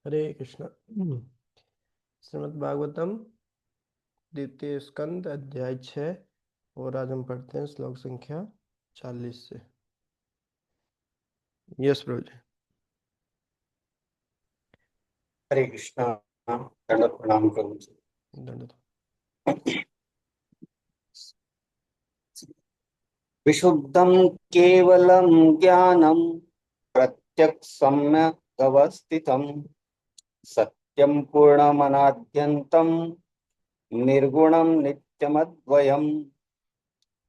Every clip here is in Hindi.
हरे कृष्ण। श्रीमद् भागवतम द्वितीय स्कंद अध्याय 6 और आज हम पढ़ते हैं श्लोक संख्या 40 से। यस प्रभु जी। हरे कृष्णा। दंडवत प्रणाम करूं। दंडवत। विशुद्धं केवलं ज्ञानं प्रत्यक्षम्यक् अवस्थितं सत्यं पूर्णमनाद्यन्तं निर्गुणं नित्यमद्वयम्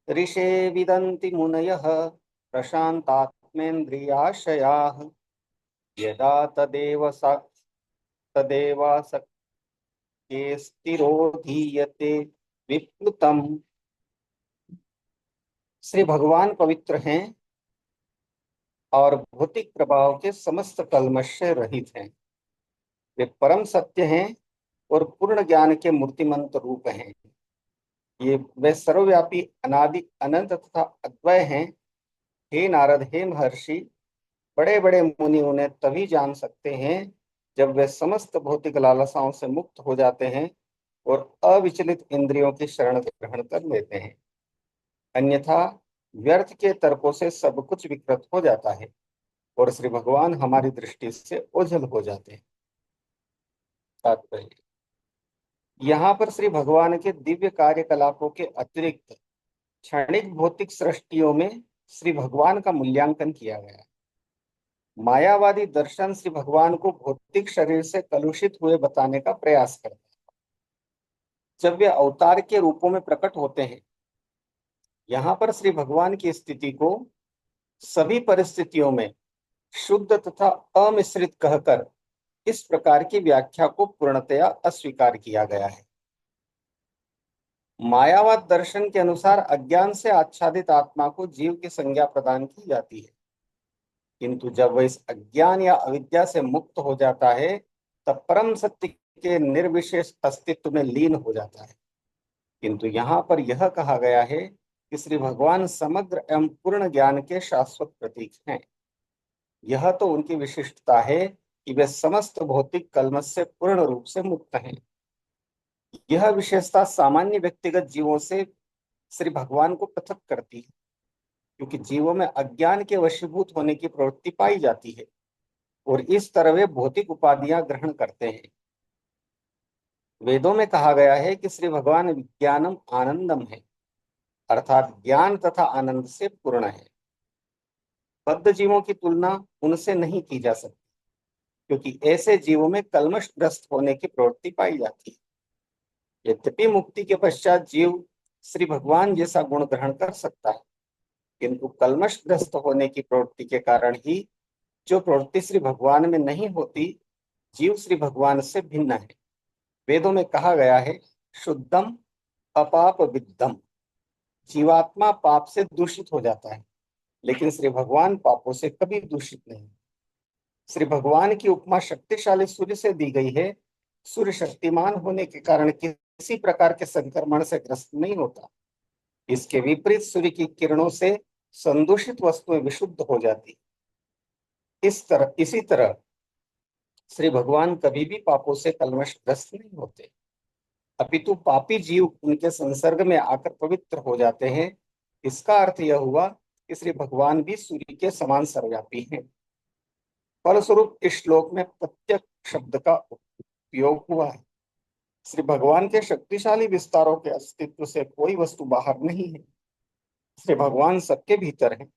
ऋषे विदन्ति मुनयः प्रशान्तात्मेन्द्रियाशयाः यदा तदेवासक्ते स्थिरो धीयते विप्लुतम्। श्री भगवान पवित्र हैं और भौतिक प्रभाव के समस्त कल्मश से रहित हैं। वे परम सत्य हैं और पूर्ण ज्ञान के मूर्तिमंत रूप हैं। ये वे सर्वव्यापी अनादि अनंत तथा अद्वय हैं। हे नारद, हे महर्षि, बड़े बड़े मुनि उन्हें तभी जान सकते हैं जब वे समस्त भौतिक लालसाओं से मुक्त हो जाते हैं और अविचलित इंद्रियों की शरण ग्रहण कर लेते हैं। अन्यथा व्यर्थ के तर्कों से सब कुछ विकृत हो जाता है और श्री भगवान हमारी दृष्टि से ओझल हो जाते हैं। तात्पर्य, यहाँ पर श्री भगवान के दिव्य कार्यकलापों के अतिरिक्त क्षणिक भौतिक सृष्टियों में श्री भगवान का मूल्यांकन किया गया है। मायावादी दर्शन श्री भगवान को भौतिक शरीर से कलुषित हुए बताने का प्रयास करता है। जब वे अवतार के रूपों में प्रकट होते हैं, यहाँ पर श्री भगवान की स्थिति को सभी परिस्थितियों में शुद्ध तथा अमिश्रित कहकर इस प्रकार की व्याख्या को पूर्णतया अस्वीकार किया गया है। मायावाद दर्शन के अनुसार अज्ञान से आच्छादित आत्मा को जीव की संज्ञा प्रदान की जाती है, किंतु जब वह इस अज्ञान या अविद्या से मुक्त हो जाता है तब परम सत्य के निर्विशेष अस्तित्व में लीन हो जाता है। किंतु यहाँ पर यह कहा गया है कि श्री भगवान समग्र एवं पूर्ण ज्ञान के शाश्वत प्रतीक हैं। यह तो उनकी विशिष्टता है कि वे समस्त भौतिक कल्मश से पूर्ण रूप से मुक्त हैं। यह विशेषता सामान्य व्यक्तिगत जीवों से श्री भगवान को पृथक करती है, क्योंकि जीवों में अज्ञान के वशीभूत होने की प्रवृत्ति पाई जाती है और इस तरह वे भौतिक उपाधियां ग्रहण करते हैं। वेदों में कहा गया है कि श्री भगवान विज्ञानम आनंदम है, अर्थात ज्ञान तथा आनंद से पूर्ण है। बद्ध जीवों की तुलना उनसे नहीं की जा सकती, क्योंकि ऐसे जीवों में कल्मशग्रस्त होने की प्रवृत्ति पाई जाती है। यद्यपि मुक्ति के पश्चात जीव श्री भगवान जैसा गुण ग्रहण कर सकता है, किंतु कल्मशग्रस्त होने की प्रवृत्ति के कारण ही जो प्रवृत्ति श्री भगवान में नहीं होती, जीव श्री भगवान से भिन्न है। वेदों में कहा गया है, शुद्धम अपाप विद्धम। जीवात्मा पाप से दूषित हो जाता है, लेकिन श्री भगवान पापों से कभी दूषित नहीं। श्री भगवान की उपमा शक्तिशाली सूर्य से दी गई है। सूर्य शक्तिमान होने के कारण किसी प्रकार के संक्रमण से ग्रस्त नहीं होता। इसके विपरीत सूर्य की किरणों से संदूषित वस्तुएं विशुद्ध हो जाती। इसी तरह श्री भगवान कभी भी पापों से कल्मशग्रस्त नहीं होते, अपितु पापी जीव उनके संसर्ग में आकर पवित्र हो जाते हैं। इसका अर्थ यह हुआ कि श्री भगवान भी सूर्य के समान सर्वव्यापी हैं। फलस्वरूप इस श्लोक में प्रत्यक्ष शब्द का उपयोग हुआ है। श्री भगवान के शक्तिशाली विस्तारों के अस्तित्व से कोई वस्तु बाहर नहीं है। श्री भगवान सबके भीतर हैं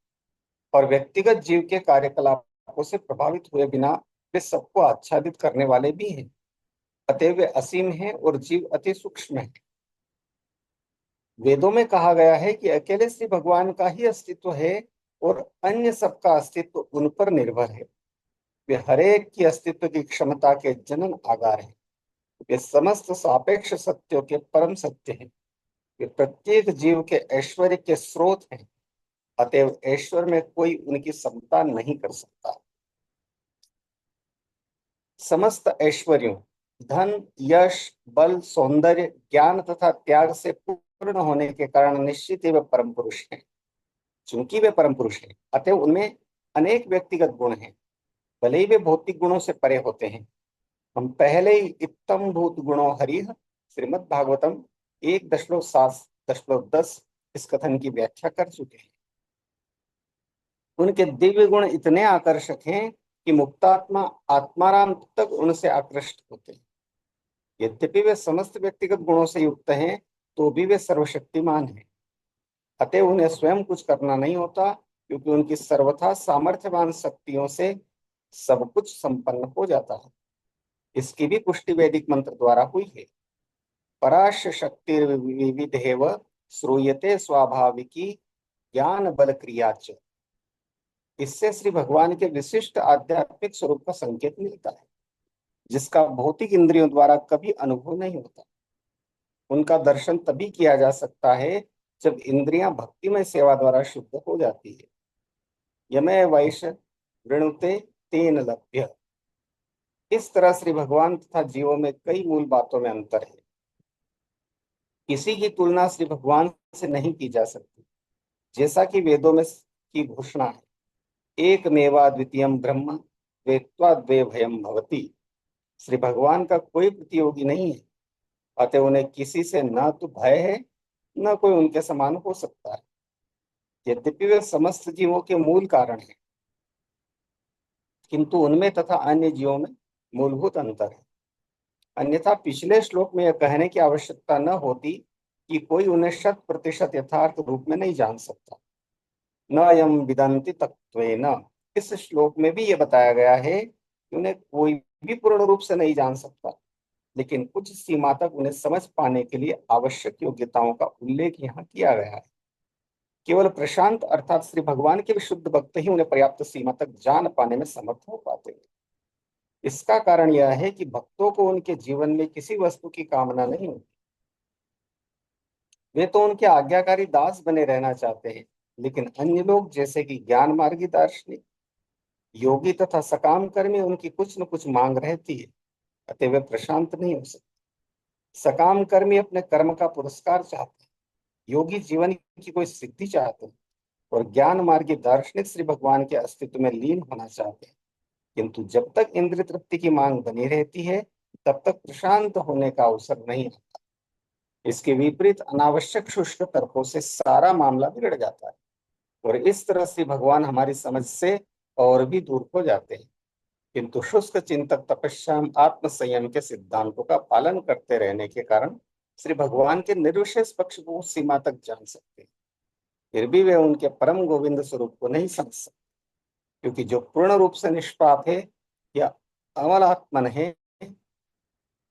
और व्यक्तिगत जीव के कार्यकलापों से प्रभावित हुए बिना वे सबको आच्छादित करने वाले भी हैं। अतएव वे असीम हैं और जीव अति सूक्ष्म है। वेदों में कहा गया है कि अकेले श्री भगवान का ही अस्तित्व है और अन्य सबका अस्तित्व उन पर निर्भर है। वे हरेक की अस्तित्व की क्षमता के जनन आधार हैं। वे समस्त सापेक्ष सत्यों के परम सत्य हैं। वे प्रत्येक जीव के ऐश्वर्य के स्रोत हैं। अतएव ऐश्वर्य में कोई उनकी समता नहीं कर सकता। समस्त ऐश्वर्यों, धन, यश, बल, सौंदर्य, ज्ञान तथा त्याग से पूर्ण होने के कारण निश्चित ही वे परम पुरुष हैं। चूंकि वे परम पुरुष हैं, अतएव उनमें अनेक व्यक्तिगत गुण हैं, भले ही वे भौतिक गुणों से परे होते हैं। हम पहले ही इत्तम भूत गुणो हरिः श्रीमद् भागवतम 1.7.10 इस कथन की व्याख्या कर चुके हैं। उनके दिव्य गुण इतने आकर्षक हैं कि मुक्तात्मा आत्माराम तक उनसे आकृष्ट होते हैं। यद्यपि वे समस्त व्यक्तिगत गुणों से युक्त हैं, तो भी वे सर्वशक्तिमान हैं। अतः उन्हें स्वयं कुछ करना नहीं होता, क्योंकि उनकी सर्वथा सामर्थ्यवान शक्तियों से सब कुछ संपन्न हो जाता है। इसकी भी पुष्टि वैदिक मंत्र द्वारा हुई है। पराश शक्ति विविधेव श्रूयते स्वाभाविकी ज्ञान बल क्रिया च। इससे श्री भगवान के विशिष्ट आध्यात्मिक स्वरूप का संकेत मिलता है, जिसका भौतिक इंद्रियों द्वारा कभी अनुभव नहीं होता। उनका दर्शन तभी किया जा सकता है जब इंद्रियां भक्तिमय सेवा द्वारा शुद्ध हो जाती है। यमे वैश वृणुते तेन लभ्य। इस तरह श्री भगवान तथा जीवों में कई मूल बातों में अंतर है। किसी की तुलना श्री भगवान से नहीं की जा सकती। जैसा कि वेदों में की घोषणा है, एक मेवा द्वितीयम ब्रह्म वेत्वा द्वे भयम भवति। श्री भगवान का कोई प्रतियोगी नहीं है, अतः उन्हें किसी से न तो भय है, न कोई उनके समान हो सकता है। यद्यपि वे समस्त जीवों के मूल कारण हैं, किंतु उनमें तथा अन्य जीवों में मूलभूत अंतर है। अन्यथा पिछले श्लोक में यह कहने की आवश्यकता न होती कि कोई उन्हें 100% यथार्थ रूप में नहीं जान सकता। न यम विदन्ति तत्त्वेन। इस श्लोक में भी यह बताया गया है कि उन्हें कोई भी पूर्ण रूप से नहीं जान सकता, लेकिन कुछ सीमा तक उन्हें समझ पाने के लिए आवश्यक योग्यताओं का उल्लेख यहाँ किया गया है। केवल प्रशांत अर्थात श्री भगवान के विशुद्ध भक्त ही उन्हें पर्याप्त सीमा तक जान पाने में समर्थ हो पाते हैं। इसका कारण यह है कि भक्तों को उनके जीवन में किसी वस्तु की कामना नहीं होती। वे तो उनके आज्ञाकारी दास बने रहना चाहते हैं, लेकिन अन्य लोग जैसे कि ज्ञान मार्गी दार्शनिक, योगी तथा सकाम कर्मी, उनकी कुछ न कुछ मांग रहती है, अतः वे प्रशांत नहीं हो सकते। सकाम कर्मी अपने कर्म का पुरस्कार चाहते हैं, योगी जीवन की कोई सिद्धि चाहते हैं, और ज्ञान मार्गी दार्शनिक श्री भगवान के अस्तित्व में लीन होना चाहते हैं। किंतु जब तक इंद्रिय तृप्ति की मांग बनी रहती है, तब तक प्रशांत होने का अवसर नहीं आता। इसके विपरीत अनावश्यक शुष्क तर्कों से सारा मामला बिगड़ जाता है, और इस तरह से भगवान हमारी समझ से और भी दूर हो जाते हैं। किंतु शुष्क चिंतक तपस्या आत्म संयम के सिद्धांतों का पालन करते रहने के कारण श्री भगवान के निर्विशेष पक्ष को उस सीमा तक जान सकते हैं। फिर भी वे उनके परम गोविंद स्वरूप को नहीं समझ सकते, क्योंकि जो पूर्ण रूप से निष्पाप है या अमलात्मन है,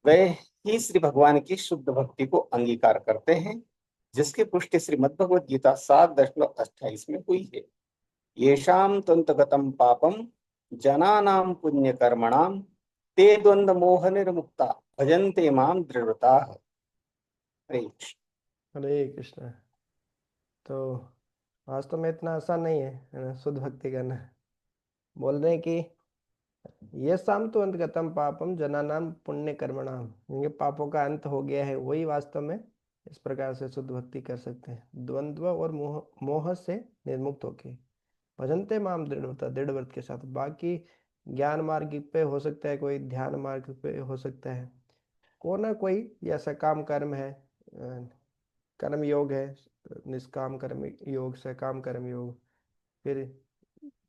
वे ही श्री भगवान की शुद्ध भक्ति को अंगीकार करते हैं, जिसकी पुष्टि श्रीमद् भगवद गीता 7.28 में हुई है। येषाम तंतगतम पापम जनानाम पुण्य कर्मणाम ते द्वंद्व मोह निर्मुक्ता भजन्ते माम दृढ़ता। हरे कृष्ण। हरे कृष्ण। तो वास्तव में इतना आसान नहीं है ना शुद्ध भक्ति करना। बोल रहे हैं कि ये शाम तो अंतगतम पापम जनानाम पुण्य कर्मणाम, जिनके पापों का अंत हो गया है वही वास्तव में इस प्रकार से शुद्ध भक्ति कर सकते हैं, द्वंद्व और मोह मोह से निर्मुक्त होके। भजनते माम दृढ़ता, दृढ़ व्रत के साथ। बाकी ज्ञान मार्ग पे हो सकता है, कोई ध्यान मार्ग पे हो सकता है, को ना कोई या सकाम कर्म है, कर्म योग है, निष्काम कर्म योग, सकाम कर्म योग, फिर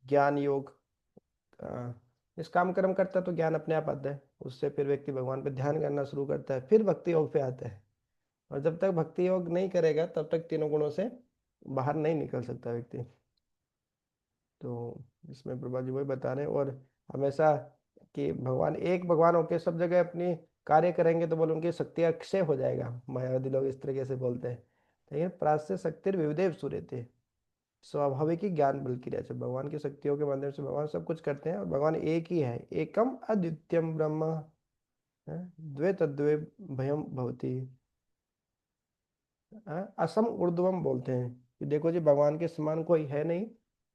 ज्ञान योग। अ, निष्काम कर्म करता है तो ज्ञान अपने आप आता है, उससे फिर व्यक्ति भगवान पे ध्यान करना शुरू करता है, फिर भक्ति योग पे आता है। और जब तक भक्ति योग नहीं करेगा तब तक तीनों गुणों से बाहर नहीं निकल सकता व्यक्ति। तो इसमें प्रभा जी वही बता रहे हैं। और हमेशा कि भगवान एक भगवान होके सब जगह अपनी कार्य करेंगे तो बोलो उनकी शक्ति अक्षय हो जाएगा, मायावादी लोग इस तरीके से बोलते हैं। लेकिन प्राच्य शक्तिर विविधेव सूर्यते, स्वाभाविक ही ज्ञान बल की रचना। भगवान की शक्तियों के माध्यम से भगवान सब कुछ करते हैं, और भगवान एक ही है, एकम अद्वितीयम ब्रह्म है, द्वे तद्वे भयम भवती। असम ऊर्ध्वम बोलते हैं कि देखो जी भगवान के समान कोई है नहीं,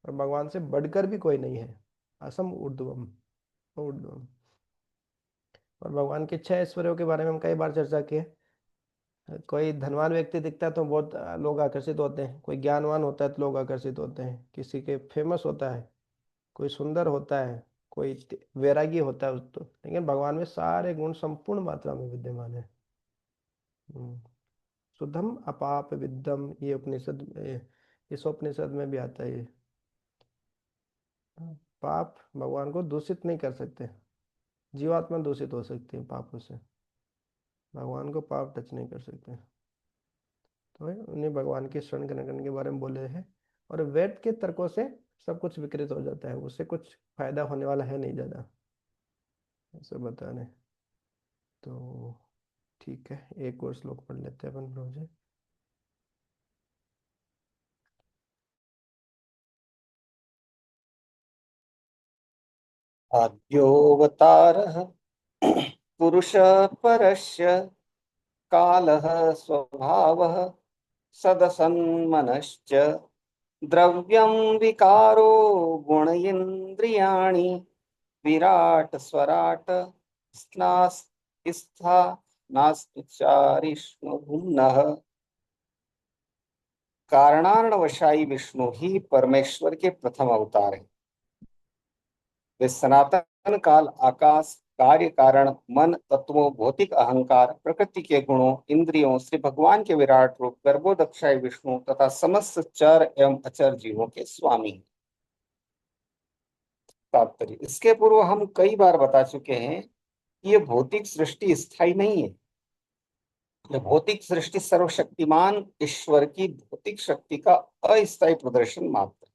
और भगवान से बढ़कर भी कोई नहीं है। असम ऊर्ध्वम, ऊर्ध्वम। और भगवान के 6 ऐश्वर्यों के बारे में हम कई बार चर्चा की है। कोई धनवान व्यक्ति दिखता है तो बहुत लोग आकर्षित होते हैं, कोई ज्ञानवान होता है तो लोग आकर्षित होते हैं, किसी के फेमस होता है, कोई सुंदर होता है, कोई वैरागी होता है तो लेकिन भगवान में सारे गुण संपूर्ण मात्रा में विद्यमान है। हम्म, शुद्धम अपाप विद्धम, ये इस उपनिषद में भी आता है ये। पाप भगवान को दूषित नहीं कर सकते, जीवात्मा दूषित हो सकती है पापों से, भगवान को पाप टच नहीं कर सकते। तो उन्हें भगवान के शरण ग्रहण करने के बारे में बोले हैं। और वेद के तर्कों से सब कुछ विकृत हो जाता है, उससे कुछ फायदा होने वाला है नहीं ज्यादा, ऐसे बता रहे। तो ठीक है, एक और श्लोक पढ़ लेते हैं अपन प्रभु जी। आद्योऽवतारः पुरुषः परस्य कालः स्वभावः सदसन्मनश्च द्रव्यं विकारो गुण इन्द्रियाणि विराट स्वराट स्था नास्त्युच्चारिष्णु भिन्नः। कारणार्णवशायी विष्णु ही परमेश्वर के प्रथम अवतार हैं। वे सनातन काल, आकाश, कार्य कारण, मन तत्वों, भौतिक अहंकार, प्रकृति के गुणों, इंद्रियों, श्री भगवान के विराट रूप, गर्भोदक्षाय विष्णु तथा समस्त चर एवं अचर जीवों के स्वामी। तात्पर्य, इसके पूर्व हम कई बार बता चुके हैं कि ये भौतिक सृष्टि स्थायी नहीं है। यह भौतिक सृष्टि सर्वशक्तिमान ईश्वर की भौतिक शक्ति का अस्थायी प्रदर्शन मात्र।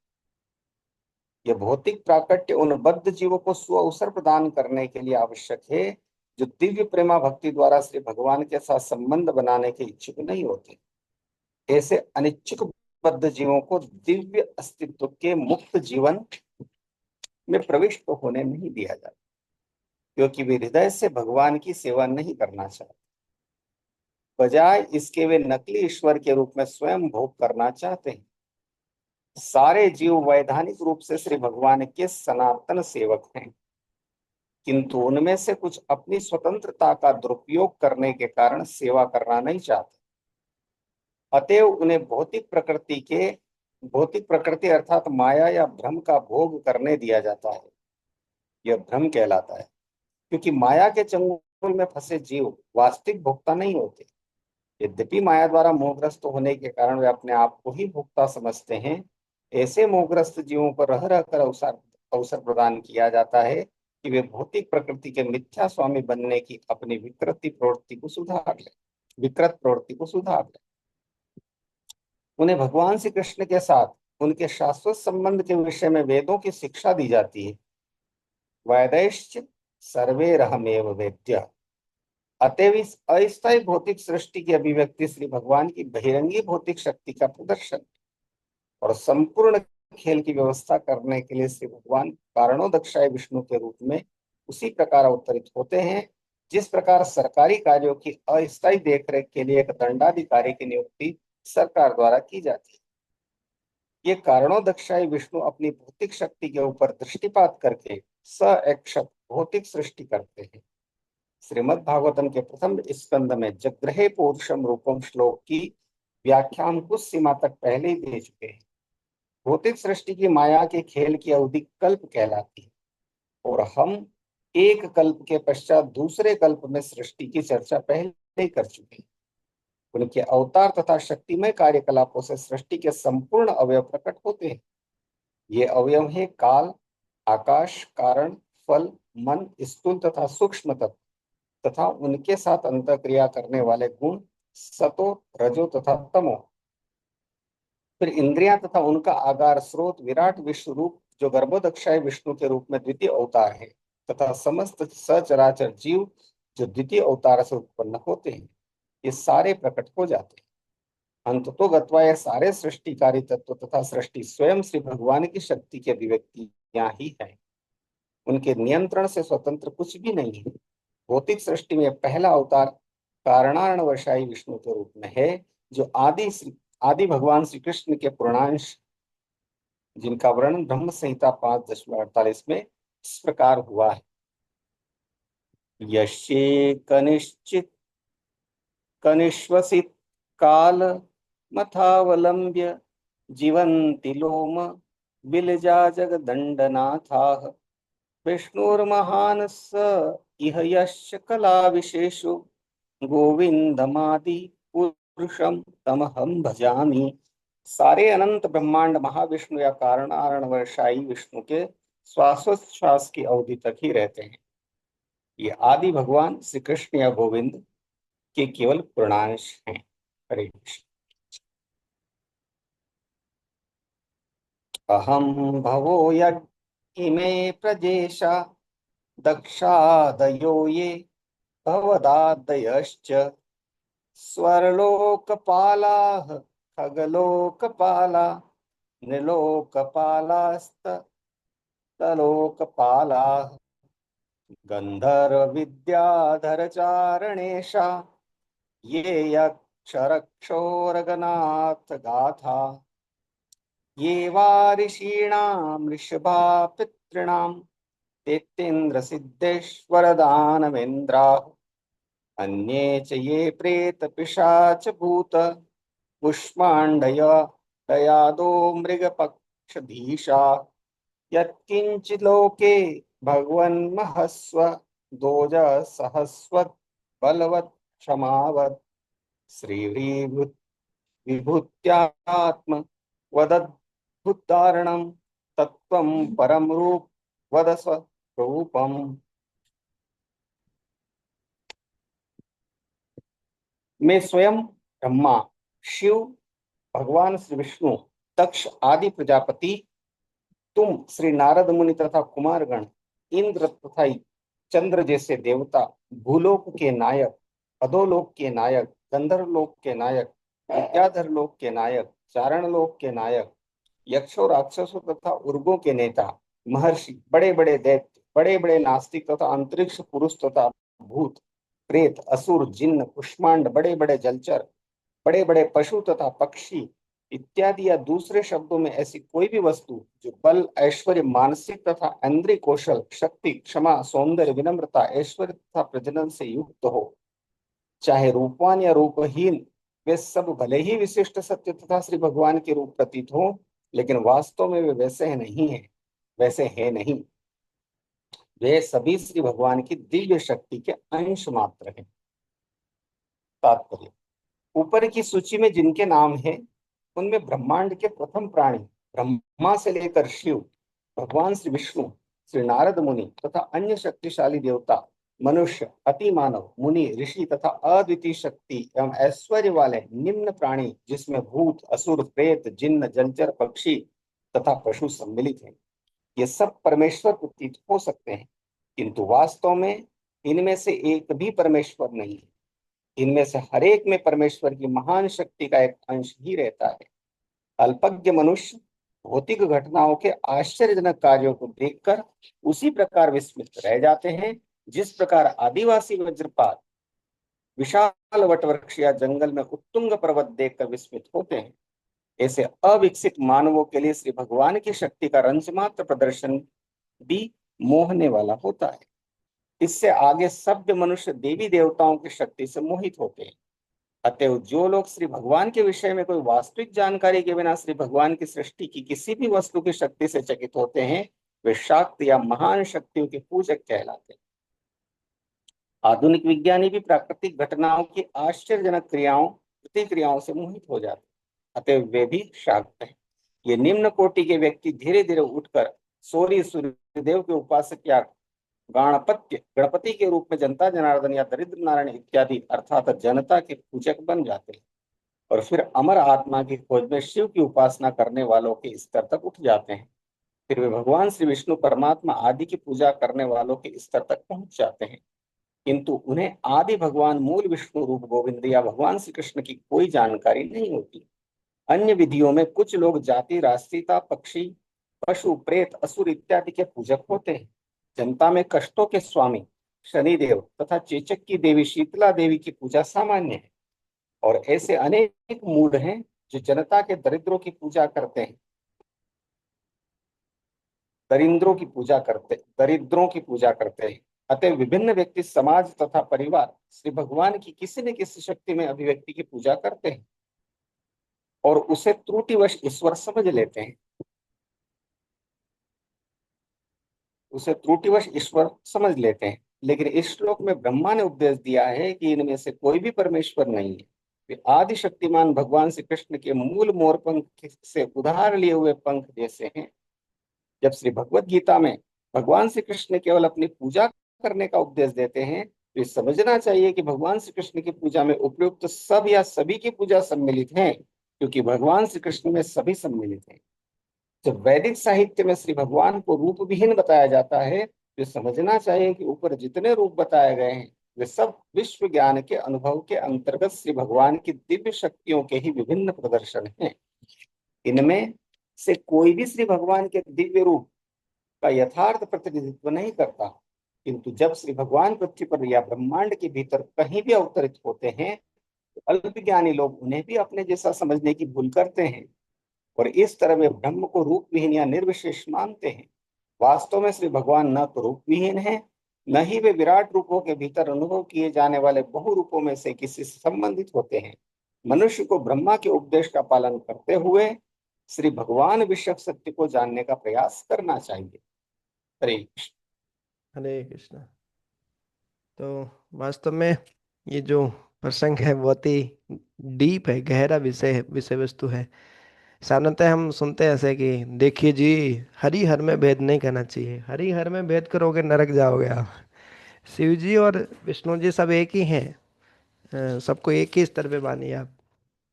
यह भौतिक प्राकट्य उन बद्ध जीवों को स्व अवसर प्रदान करने के लिए आवश्यक है जो दिव्य प्रेमा भक्ति द्वारा श्री भगवान के साथ संबंध बनाने के इच्छुक नहीं होते। ऐसे अनिच्छुक बद्ध जीवों को दिव्य अस्तित्व के मुक्त जीवन में प्रविष्ट होने नहीं दिया जाता, क्योंकि वे हृदय से भगवान की सेवा नहीं करना चाहते। बजाय इसके वे नकली ईश्वर के रूप में स्वयं भोग करना चाहते हैं। सारे जीव वैधानिक रूप से श्री भगवान के सनातन सेवक हैं, किंतु उनमें से कुछ अपनी स्वतंत्रता का दुरुपयोग करने के कारण सेवा करना नहीं चाहते। अतएव उन्हें भौतिक प्रकृति अर्थात माया या भ्रम का भोग करने दिया जाता है। यह भ्रम कहलाता है, क्योंकि माया के चंगुल में फंसे जीव वास्तविक भोक्ता नहीं होते। यद्यपि माया द्वारा मोहग्रस्त होने के कारण वे अपने आप को ही भोक्ता समझते हैं, ऐसे मोहग्रस्त जीवों पर रह रहकर अवसर प्रदान किया जाता है कि वे भौतिक प्रकृति के मिथ्या स्वामी बनने की अपनी विकृत प्रवृत्ति को सुधार ले। उन्हें भगवान श्री कृष्ण के साथ उनके शाश्वत संबंध के विषय में वेदों की शिक्षा दी जाती है। वैदैश्च सर्वैरहमेव वेद्य। अतएव इस अस्थायी भौतिक सृष्टि की अभिव्यक्ति श्री भगवान की बहिरंगी भौतिक शक्ति का प्रदर्शन और संपूर्ण खेल की व्यवस्था करने के लिए श्री भगवान कारणोदक्षाय विष्णु के रूप में उसी प्रकार अवतरित होते हैं जिस प्रकार सरकारी कार्यों की अस्थायी देखरेख के लिए एक दंडाधिकारी की नियुक्ति सरकार द्वारा की जाती है। ये कारणोदक्षाय विष्णु अपनी भौतिक शक्ति के ऊपर दृष्टिपात करके सक्षत भौतिक सृष्टि करते हैं। श्रीमद् भागवतम के प्रथम स्कंद में जग्रहे पौरुषम रूपम श्लोक की व्याख्या हम कुछ सीमा तक पहले ही दे चुके हैं। भौतिक सृष्टि की माया के खेल की अवधि कल्प कहलाती है, और हम एक कल्प के पश्चात दूसरे कल्प में सृष्टि की चर्चा पहले ही कर चुके हैं। उनके अवतार तथा शक्तिमय कार्यकलापों से सृष्टि के संपूर्ण अवयव प्रकट होते हैं। ये अवयव है काल, आकाश, कारण, फल, मन, स्थूल तथा सूक्ष्म तत्व तथा उनके साथ अंतःक्रिया करने वाले गुण सतो, रजो तथा तमो। फिर इंद्रियां तथा उनका आगार स्रोत विराट विश्व रूप जो गर्भोदक्षाय विष्णु के रूप में द्वितीय अवतार है, तथा समस्त सचराचर जीव जो द्वितीय अवतार से उत्पन्न होते हैं, ये सारे प्रकट हो जाते हैं। अंततोगत्वा ये सारे सृष्टिकारी तत्व तथा सृष्टि स्वयं श्री भगवान की शक्ति की अभिव्यक्तियां ही है। उनके नियंत्रण से स्वतंत्र कुछ भी नहीं है। भौतिक सृष्टि में पहला अवतार कारणार्णवशायी विष्णु के रूप में है, जो आदि भगवान श्री कृष्ण के पूर्णांश, जिनका वर्णन ब्रह्म संहिता 5.48 में इस प्रकार हुआ है। यशे कनिश्चित कनिश्वसित काल मथावलंब्य जीवन्ति लोम बिलजा जगदंडनाथाः विष्णुर्महान् स इह यश्च कला विशेषो गोविंदमादि पुरुषम तमहम भजामि। सारे अनंत ब्रह्मांड महाविष्णु या कारण वर्षाई विष्णु के श्वासोच्छ्वास की अवधि तक ही रहते हैं। ये आदि भगवान श्री कृष्ण या गोविंद के केवल पूर्णांश हैं। हरे कृष्ण। अहम भवो इमे प्रजेशा दक्षादयो ये भवदादयश्च स्वर्लोकपालाः खगलोकपाला नृलोकपालास्तलोकपालाः गन्धर्वविद्याधरचारणेशा ये यक्षरक्षोरगनाथ गाथा ये वा ऋषीणां ऋषभा पितॄणां तेत्तेन्द्र सिद्धेश्वर दानवेन्द्राः अन्ये च ये प्रेत पिशाच भूत कुष्माण्डय दयादो मृगपक्षधीशा यत्किञ्चिलोके भगवन्महस्व दोजसहस्वत् बलवत् क्षमावत् विभूत्यात्म वदद्भुतारणं तत्त्वं परम रूप वद स्वरूपम्। मैं स्वयं ब्रह्मा, शिव, भगवान श्री विष्णु, दक्ष आदि प्रजापति, तुम श्री नारद मुनि तथा कुमारगण, इंद्र तथा चंद्र जैसे देवता, भूलोक के नायक, अधोलोक के नायक, गंधर्व लोक के नायक, विद्याधर लोक के नायक, चारण लोक के नायक, यक्षों राक्षसों तथा उर्गों के नेता, महर्षि, बड़े बड़े दैत्य, बड़े बड़े नास्तिक तथा अंतरिक्ष पुरुष तथा भूत प्रेत असुर जिन्न कुष्मांड, बड़े बड़े जलचर, बड़े बड़े पशु तथा पक्षी इत्यादि या दूसरे शब्दों में ऐसी कोई भी वस्तु जो बल, ऐश्वर्य, मानसिक तथा इंद्रिय कौशल, शक्ति, क्षमा, सौंदर्य, विनम्रता, ऐश्वर्य तथा प्रजनन से युक्त हो, चाहे रूपवान या रूपहीन, वे सब भले ही विशिष्ट सत्य तथा श्री भगवान के रूप प्रतीत हो, लेकिन वास्तव में वे वैसे हैं नहीं। वे सभी श्री भगवान की दिव्य शक्ति के अंश मात्र हैं। तात्पर्य: ऊपर की सूची में जिनके नाम हैं, उनमें ब्रह्मांड के प्रथम प्राणी ब्रह्मा से लेकर शिव, भगवान श्री विष्णु, श्री नारद मुनि तथा अन्य शक्तिशाली देवता, मनुष्य, अति मानव, मुनि, ऋषि तथा अद्वितीय शक्ति एवं ऐश्वर्य वाले निम्न प्राणी जिसमें भूत, असुर, प्रेत, जिन्न, जलचर, पक्षी तथा पशु सम्मिलित हैं, ये सब परमेश्वर प्रतीत हो सकते हैं, किंतु वास्तव में इनमें से एक भी परमेश्वर नहीं है। इनमें से हर एक में परमेश्वर की महान शक्ति का एक अंश ही रहता है। अल्पज्ञ मनुष्य भौतिक घटनाओं के आश्चर्यजनक कार्यों को देखकर उसी प्रकार विस्मित रह जाते हैं जिस प्रकार आदिवासी वज्रपात विशाल वटवृक्ष या जंगल में उत्तुंग पर्वत देखकर विस्मित होते हैं। ऐसे अविकसित मानवों के लिए श्री भगवान की शक्ति का रंचमात्र प्रदर्शन भी मोहने वाला होता है। इससे आगे सभ्य मनुष्य देवी देवताओं की शक्ति से मोहित होते हैं। अतएव जो लोग श्री भगवान के विषय में कोई वास्तविक जानकारी के बिना श्री भगवान की सृष्टि की किसी भी वस्तु की शक्ति से चकित होते हैं, वे शाक्त या महान शक्तियों के पूजक कहलाते हैं। आधुनिक विज्ञानी भी प्राकृतिक घटनाओं की आश्चर्यजनक प्रतिक्रियाओं से मोहित हो जाते हैं, अतएव वे भी शाक्त हैं। ये निम्न कोटि के व्यक्ति धीरे धीरे उठकर सूर्य, सूर्यदेव के उपासक या गणपति के रूप में जनता जनार्दन या दरिद्र नारायण इत्यादि अर्थात जनता के पूजक बन जाते हैं और फिर अमर आत्मा की खोज में शिव की उपासना करने वालों के स्तर तक उठ जाते हैं। फिर वे भगवान श्री विष्णु परमात्मा आदि की पूजा करने वालों के स्तर तक पहुंच जाते हैं, किंतु उन्हें आदि भगवान मूल विष्णु रूप गोविंद या भगवान श्री कृष्ण की कोई जानकारी नहीं होती। अन्य विधियों में कुछ लोग जाति, राष्ट्रीयता, पक्षी, पशु, प्रेत, असुर इत्यादि के पूजक होते हैं। जनता में कष्टों के स्वामी शनिदेव तथा चेचक की देवी शीतला देवी की पूजा सामान्य है और ऐसे अनेक मूढ़ हैं जो जनता के दरिद्रों की पूजा करते हैं, दरिद्रों की पूजा करते हैं। अतः विभिन्न व्यक्ति, समाज तथा परिवार श्री भगवान की किसी न किसी शक्ति में अभिव्यक्ति की पूजा करते हैं और उसे त्रुटिवश ईश्वर समझ लेते हैं। लेकिन इस श्लोक में ब्रह्मा ने उपदेश दिया है कि इनमें से कोई भी परमेश्वर नहीं है। वे आदि शक्तिमान भगवान श्री कृष्ण के मूल मोर पंख से उधार लिए हुए पंख जैसे हैं। जब श्री भगवत गीता में भगवान श्री कृष्ण केवल अपनी पूजा करने का उपदेश देते हैं, तो ये समझना चाहिए कि भगवान श्री कृष्ण की पूजा में उपयुक्त सब या सभी की पूजा सम्मिलित है, क्योंकि भगवान श्री कृष्ण में सभी सम्मिलित हैं। जब वैदिक साहित्य में श्री भगवान को रूप विहीन बताया जाता है, तो समझना चाहिए कि ऊपर जितने रूप बताए गए हैं वे सब विश्व ज्ञान के अनुभव के अंतर्गत श्री भगवान की दिव्य शक्तियों के ही विभिन्न प्रदर्शन हैं। इनमें से कोई भी श्री भगवान के दिव्य रूप का यथार्थ प्रतिनिधित्व नहीं करता। किंतु जब श्री भगवान पृथ्वी पर या ब्रह्मांड के भीतर कहीं भी अवतरित होते हैं, तो अल्पज्ञानी लोग उन्हें भी अपने जैसा समझने की भूल करते हैं और इस तरह वे ब्रह्म को रूप विहीन या निर्विशेष मानते हैं। वास्तव में श्री भगवान न तो रूप विहीन है, न ही वे विराट रूपों के भीतर अनुभव किए जाने वाले बहु रूपों में से किसी से संबंधित होते हैं। मनुष्य को ब्रह्मा के उपदेश का पालन करते हुए श्री भगवान विषय सत्य को जानने का प्रयास करना चाहिए। हरे कृष्ण। हरे कृष्णा। तो वास्तव में ये जो प्रसंग है बहुत ही डीप है, गहरा विषय है, विषय वस्तु है। सामान्यतः हम सुनते हैं ऐसे कि देखिए जी, हरि हर में भेद नहीं करना चाहिए, हरि हर में भेद करोगे नरक जाओगे आप। शिव जी और विष्णु जी सब एक ही हैं, सबको एक ही स्तर पे मानिए आप।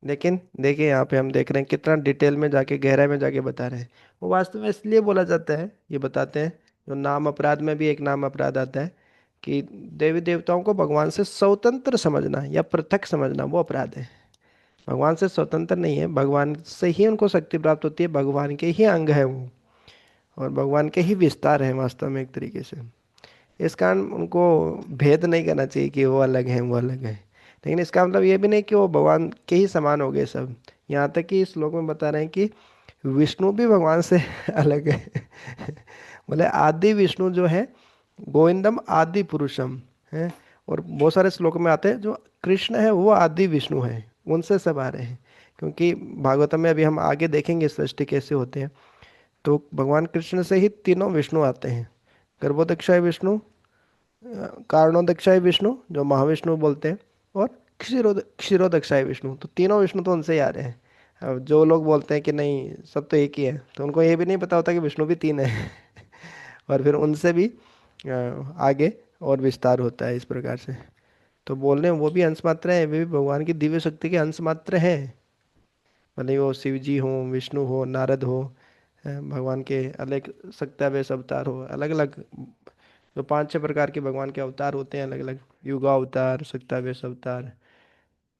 लेकिन देखिए यहाँ पे हम देख रहे हैं कितना डिटेल में जाके, गहराई में जाके बता रहे हैं। वो वास्तव में इसलिए बोला जाता है, ये बताते हैं, जो नाम अपराध में भी एक नाम अपराध आता है कि देवी देवताओं को भगवान से स्वतंत्र समझना या पृथक समझना वो अपराध है। भगवान से स्वतंत्र नहीं है, भगवान से ही उनको शक्ति प्राप्त होती है, भगवान के ही अंग है वो, और भगवान के ही विस्तार है वास्तव में एक तरीके से। इस कारण उनको भेद नहीं करना चाहिए कि वो अलग हैं वो अलग हैं। लेकिन इसका मतलब ये भी नहीं कि वो भगवान के ही समान हो गए सब। यहाँ तक कि इस श्लोक में बता रहे हैं कि विष्णु भी भगवान से अलग है। बोले आदि विष्णु जो है, गोविंदम आदि पुरुषम है। और बहुत सारे श्लोक में आते हैं जो कृष्ण है वो आदि विष्णु है, उनसे सब आ रहे हैं। क्योंकि भागवतम में अभी हम आगे देखेंगे सृष्टि कैसे होते हैं, तो भगवान कृष्ण से ही तीनों विष्णु आते हैं। गर्भोदक्षाय विष्णु, कारणोदक्षाय विष्णु जो महाविष्णु बोलते हैं, और क्षीरोदक्षाय विष्णु, तो तीनों विष्णु तो उनसे ही आ रहे हैं। अब जो लोग बोलते हैं कि नहीं सब तो एक ही है, तो उनको ये भी नहीं पता होता कि विष्णु भी तीन है। और फिर उनसे भी आगे और विस्तार होता है इस प्रकार से। तो बोल रहे हैं वो भी अंश मात्र है, वे भी भगवान की दिव्य शक्ति के अंश मात्र हैं। भले ही वो शिव जी हो, विष्णु हो, नारद हो, भगवान के अलग शक्तावेश अवतार हो, अलग अलग जो पांच छह प्रकार के भगवान के अवतार होते हैं, अलग अलग युगा अवतार, शक्तावेश अवतार,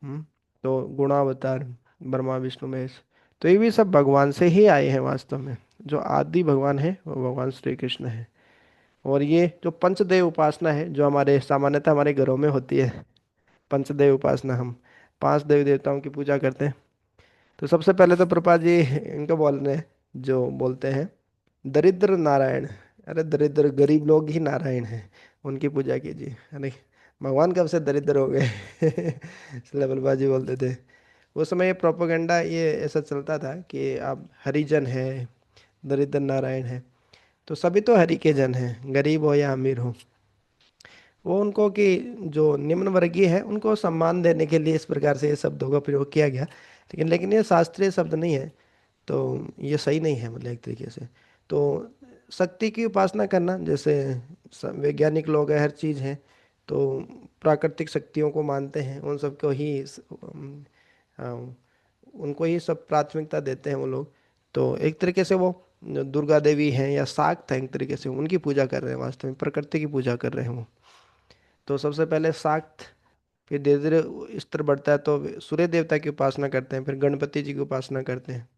हम्म, तो गुणावतार, ब्रह्मा विष्णु महेश, तो ये भी सब भगवान से ही आए हैं वास्तव में। जो आदि भगवान है वो भगवान श्री कृष्ण है। और ये जो पंचदेव उपासना है जो हमारे सामान्यतः हमारे घरों में होती है, पंचदेव उपासना, हम पांच देवी देवताओं की पूजा करते हैं। तो सबसे पहले तो प्रभुपाद जी इनको बोल रहे हैं, जो बोलते हैं दरिद्र नारायण। अरे दरिद्र गरीब लोग ही नारायण हैं, उनकी पूजा कीजिए। अरे भगवान कब से दरिद्र हो गए? इसलिए प्रभुपाद जी बोलते थे। उस समय ये प्रोपोगंडा ये ऐसा चलता था कि आप हरिजन है, दरिद्र नारायण है, तो सभी तो हरि के जन हैं, गरीब हो या अमीर हो। वो उनको कि जो निम्न वर्गीय है उनको सम्मान देने के लिए इस प्रकार से ये शब्दों का प्रयोग किया गया। लेकिन ये शास्त्रीय शब्द नहीं है, तो ये सही नहीं है, मतलब एक तरीके से। तो शक्ति की उपासना करना, जैसे वैज्ञानिक लोग हैं, हर चीज़ हैं, तो प्राकृतिक शक्तियों को मानते हैं, उन सबको ही उनको ही सब प्राथमिकता देते हैं वो लोग। तो एक तरीके से वो जो दुर्गा देवी हैं या शाक्त हैं, एक तरीके से उनकी पूजा कर रहे हैं, वास्तव में प्रकृति की पूजा कर रहे हैं वो। तो सबसे पहले शाक्त, फिर धीरे धीरे स्तर बढ़ता है तो सूर्य देवता की उपासना करते हैं, फिर गणपति जी की उपासना करते हैं।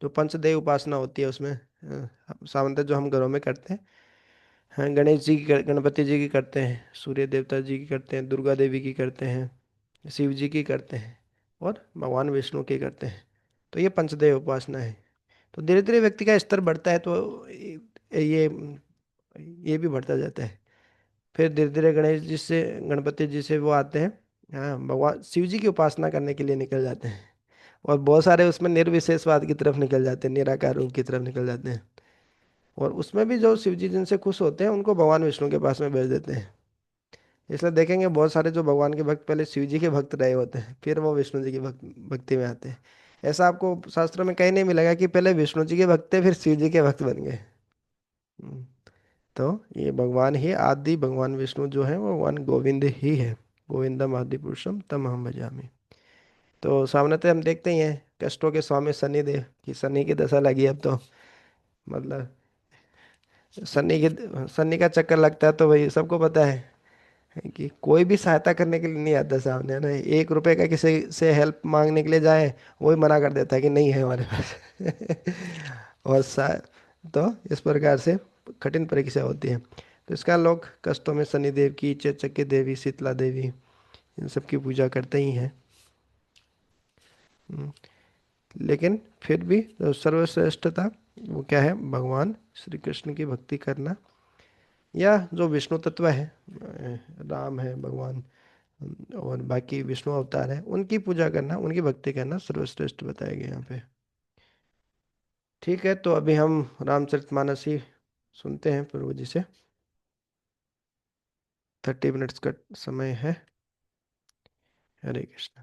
जो पंचदेव उपासना होती है उसमें सामान्यतः जो हम घरों में करते हैं, हाँ, गणेश जी की गणपति जी की करते हैं, सूर्य देवता जी की करते हैं, दुर्गा देवी की करते हैं, शिव जी की करते हैं, और भगवान विष्णु की करते हैं। तो ये पंचदेव उपासना है। तो धीरे धीरे व्यक्ति का स्तर बढ़ता है, तो ये भी बढ़ता जाता है। फिर धीरे धीरे गणेश जी से, गणपति जी से वो आते हैं, हाँ, भगवान शिव जी की उपासना करने के लिए निकल जाते हैं। और बहुत सारे उसमें निर्विशेषवाद की तरफ निकल जाते हैं, निराकार रूप की तरफ निकल जाते हैं। और उसमें भी जो शिव जी जिनसे खुश होते हैं उनको भगवान विष्णु के पास में भेज देते हैं। इसलिए देखेंगे बहुत सारे जो भगवान के भक्त पहले शिव जी के भक्त रहे होते हैं, फिर वो विष्णु जी की भक्ति में आते हैं। ऐसा आपको शास्त्रों में कहीं नहीं मिलेगा कि पहले विष्णु जी के भक्त थे फिर शिव जी के भक्त बन गए। हम्म, तो ये भगवान ही आदि, भगवान विष्णु जो है वो भगवान गोविंद ही है। गोविंदम आदि पुरुषम तम हम भजामि। तो सामने तो हम देखते ही हैं कष्टों के स्वामी शनिदेव की, शनि की दशा लगी अब तो, मतलब शनि का चक्कर लगता है तो भाई सबको पता है कि कोई भी सहायता करने के लिए नहीं आता सामने, है ना। 1 रुपए का किसी से हेल्प मांगने के लिए जाए, वो ही मना कर देता है कि नहीं है हमारे पास। और तो इस प्रकार से कठिन परीक्षा होती है। तो इसका लोग कष्टों में शनिदेव की, चेचक देवी, शीतला देवी, इन सब की पूजा करते ही हैं। हम्म, लेकिन फिर भी जो सर्वश्रेष्ठता वो क्या है, भगवान श्री कृष्ण की भक्ति करना, या जो विष्णु तत्व है, राम है भगवान, और बाकी विष्णु अवतार है, उनकी पूजा करना, उनकी भक्ति करना सर्वश्रेष्ठ बताया गया यहाँ पे। ठीक है, तो अभी हम रामचरितमानस ही सुनते हैं प्रभु जी से। 30 मिनट्स का समय है। हरे कृष्ण।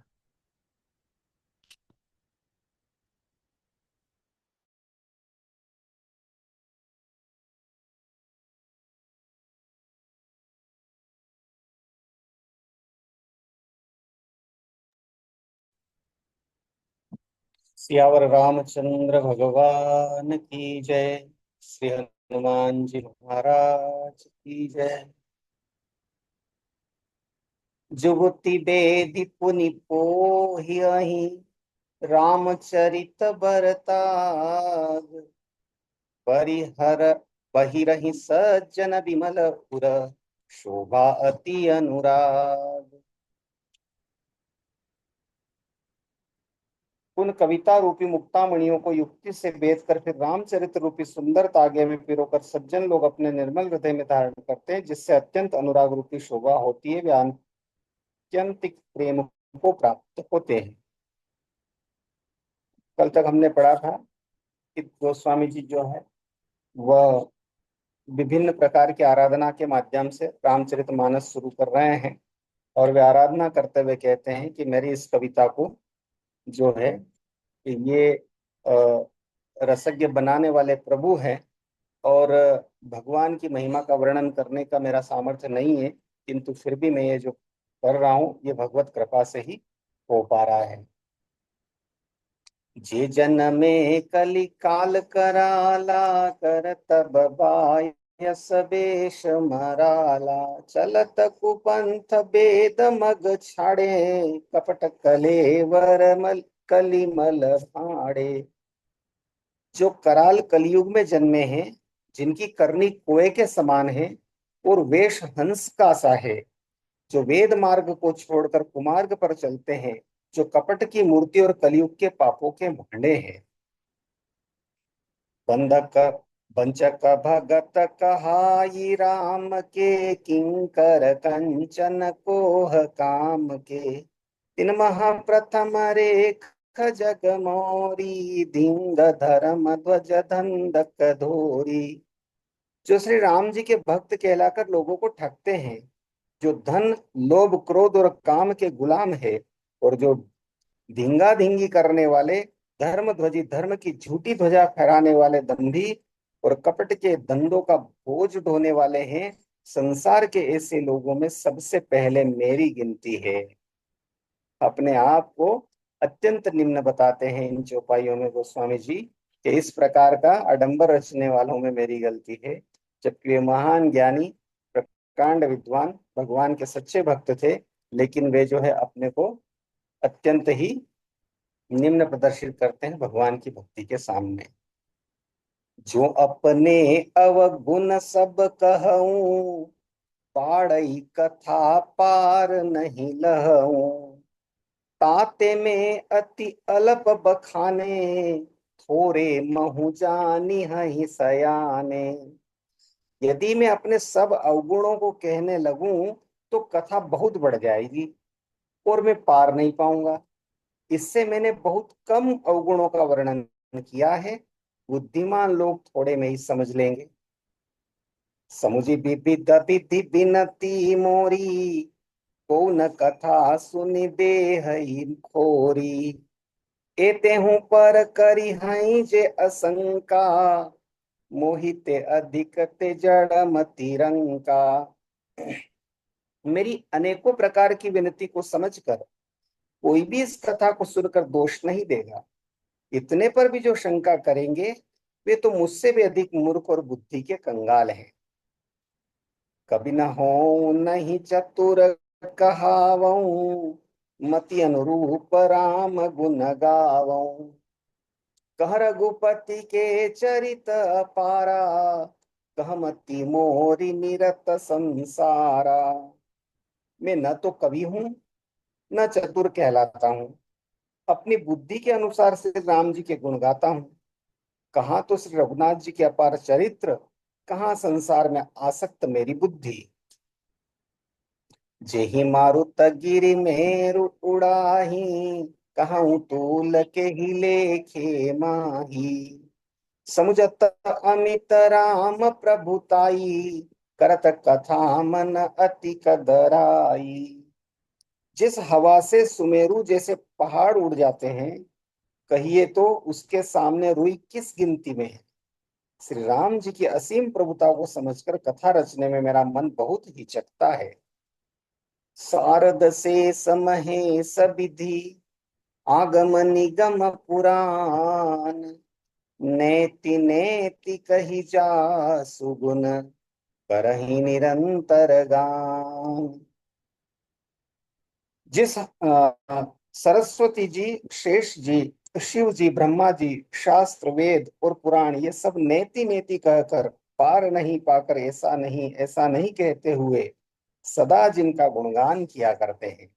सियावर रामचंद्र भगवान की जय। श्री हनुमान जी महाराज की जय। जुगति बेदि पुनि पोहियहि, रामचरित बरताग। परिहर बहिरहि सज्जन विमल उर, शोभा अति अनुराग। उन कविता रूपी मुक्तामणियों को युक्ति से बेच कर फिर रामचरित रूपी सुंदर तागे में पिरोकर सज्जन लोग अपने निर्मल हृदय में धारण करते हैं, जिससे अत्यंत अनुराग रूपी शोभा होती है, वे आत्यंतिक प्रेम को प्राप्त होते हैं। कल तक हमने पढ़ा था कि गोस्वामी जी जो है वह विभिन्न प्रकार की आराधना के माध्यम से रामचरितमानस शुरू कर रहे हैं, और वे आराधना करते हुए कहते हैं कि मेरी इस कविता को जो है कि ये रसज्ञ बनाने वाले प्रभु हैं, और भगवान की महिमा का वर्णन करने का मेरा सामर्थ्य नहीं है, किंतु फिर भी मैं ये जो कर रहा हूँ ये भगवत कृपा से ही हो पा रहा है। जे जन में कलि काल कराला, कर तब बायस बेश मराला। चलत कुपंथ बेद मग छाड़े, कपट कलेवर मल कलिमल भाड़े। जो कराल कलयुग में जन्मे हैं, जिनकी करनी कोए के समान है और वेश हंस का सा है, जो वेद मार्ग को छोड़कर कुमार्ग पर चलते हैं, जो कपट की मूर्ति और कलयुग के पापों के भांडे हैं। बंधक वंचक भगत कहाई, राम के किंकर कंचन कोह काम के। तीन महाप्रथम रेख जग मोरी, धिंग धर्म ध्वज धंधक धोरी। जो श्री राम जी के भक्त कहलाकर लोगों को ठगते हैं, जो धन लोभ क्रोध और काम के गुलाम है, और जो धींगा धींगी करने वाले, धर्म ध्वजी धर्म की झूठी ध्वजा फहराने वाले दंभी और कपट के धंधों का बोझ ढोने वाले हैं, संसार के ऐसे लोगों में सबसे पहले मेरी गिनती है। अपने आप को अत्यंत निम्न बताते हैं इन चौपाइयों में गोस्वामी जी, कि इस प्रकार का आडंबर रचने वालों में मेरी गलती है, जबकि वे महान ज्ञानी, प्रकांड विद्वान, भगवान के सच्चे भक्त थे, लेकिन वे जो है अपने को अत्यंत ही निम्न प्रदर्शित करते हैं भगवान की भक्ति के सामने। जो अपने अवगुण सब कहूं, पाड़ई कथा पार नहीं लहूं। ताते में अति अल्प बखाने, थोरे महु जानी हहि सयाने। यदि मैं अपने सब अवगुणों को कहने लगूं तो कथा बहुत बढ़ जाएगी और मैं पार नहीं पाऊंगा। इससे मैंने बहुत कम अवगुणों का वर्णन किया है, बुद्धिमान लोग थोड़े में ही समझ लेंगे। समुझी विविध विधि बिनती मोरी, को न कथा सुनि दे हई खोरी। एते हूँ पर करी हई जे असंका, मोहिते अधिक ते जड़ मति रंका। मेरी अनेकों प्रकार की विनती को समझकर कोई भी इस कथा को सुनकर दोष नहीं देगा। इतने पर भी जो शंका करेंगे वे तो मुझसे भी अधिक मूर्ख और बुद्धि के कंगाल हैं। कभी न हो नहीं चतुर कहावऊं, मति अनुरूप राम गुण गावऊं। कह रघुपति के चरित अपारा, कह मति मोरी निरत संसारा। मैं न तो कवि हूं न चतुर कहलाता हूं, अपनी बुद्धि के अनुसार से राम जी के गुण गाता हूं। कहाँ तो श्री रघुनाथ जी के अपार चरित्र, कहाँ संसार में आसक्त मेरी बुद्धि। जेहि मारुत गिरि मेरु उड़ाही, कहूँ तूल के ही लेखे माही। समुझत अमित राम प्रभुताई, करत कथा मन अति कदराई। जिस हवा से सुमेरु जैसे पहाड़ उड़ जाते हैं, कहिए तो उसके सामने रुई किस गिनती में है। श्री राम जी की असीम प्रभुता को समझकर कथा रचने में मेरा मन बहुत हिचकता है। शारद से समहेश विधि, आगम निगम पुराण। नेति नेति कही जा सुगुन, करहि निरंतर गान। जिस सरस्वती जी, शेष जी, शिव जी, ब्रह्मा जी, शास्त्र वेद और पुराण ये सब नेति नेति कहकर, पार नहीं पाकर ऐसा नहीं कहते हुए सदा जिनका गुणगान किया करते हैं।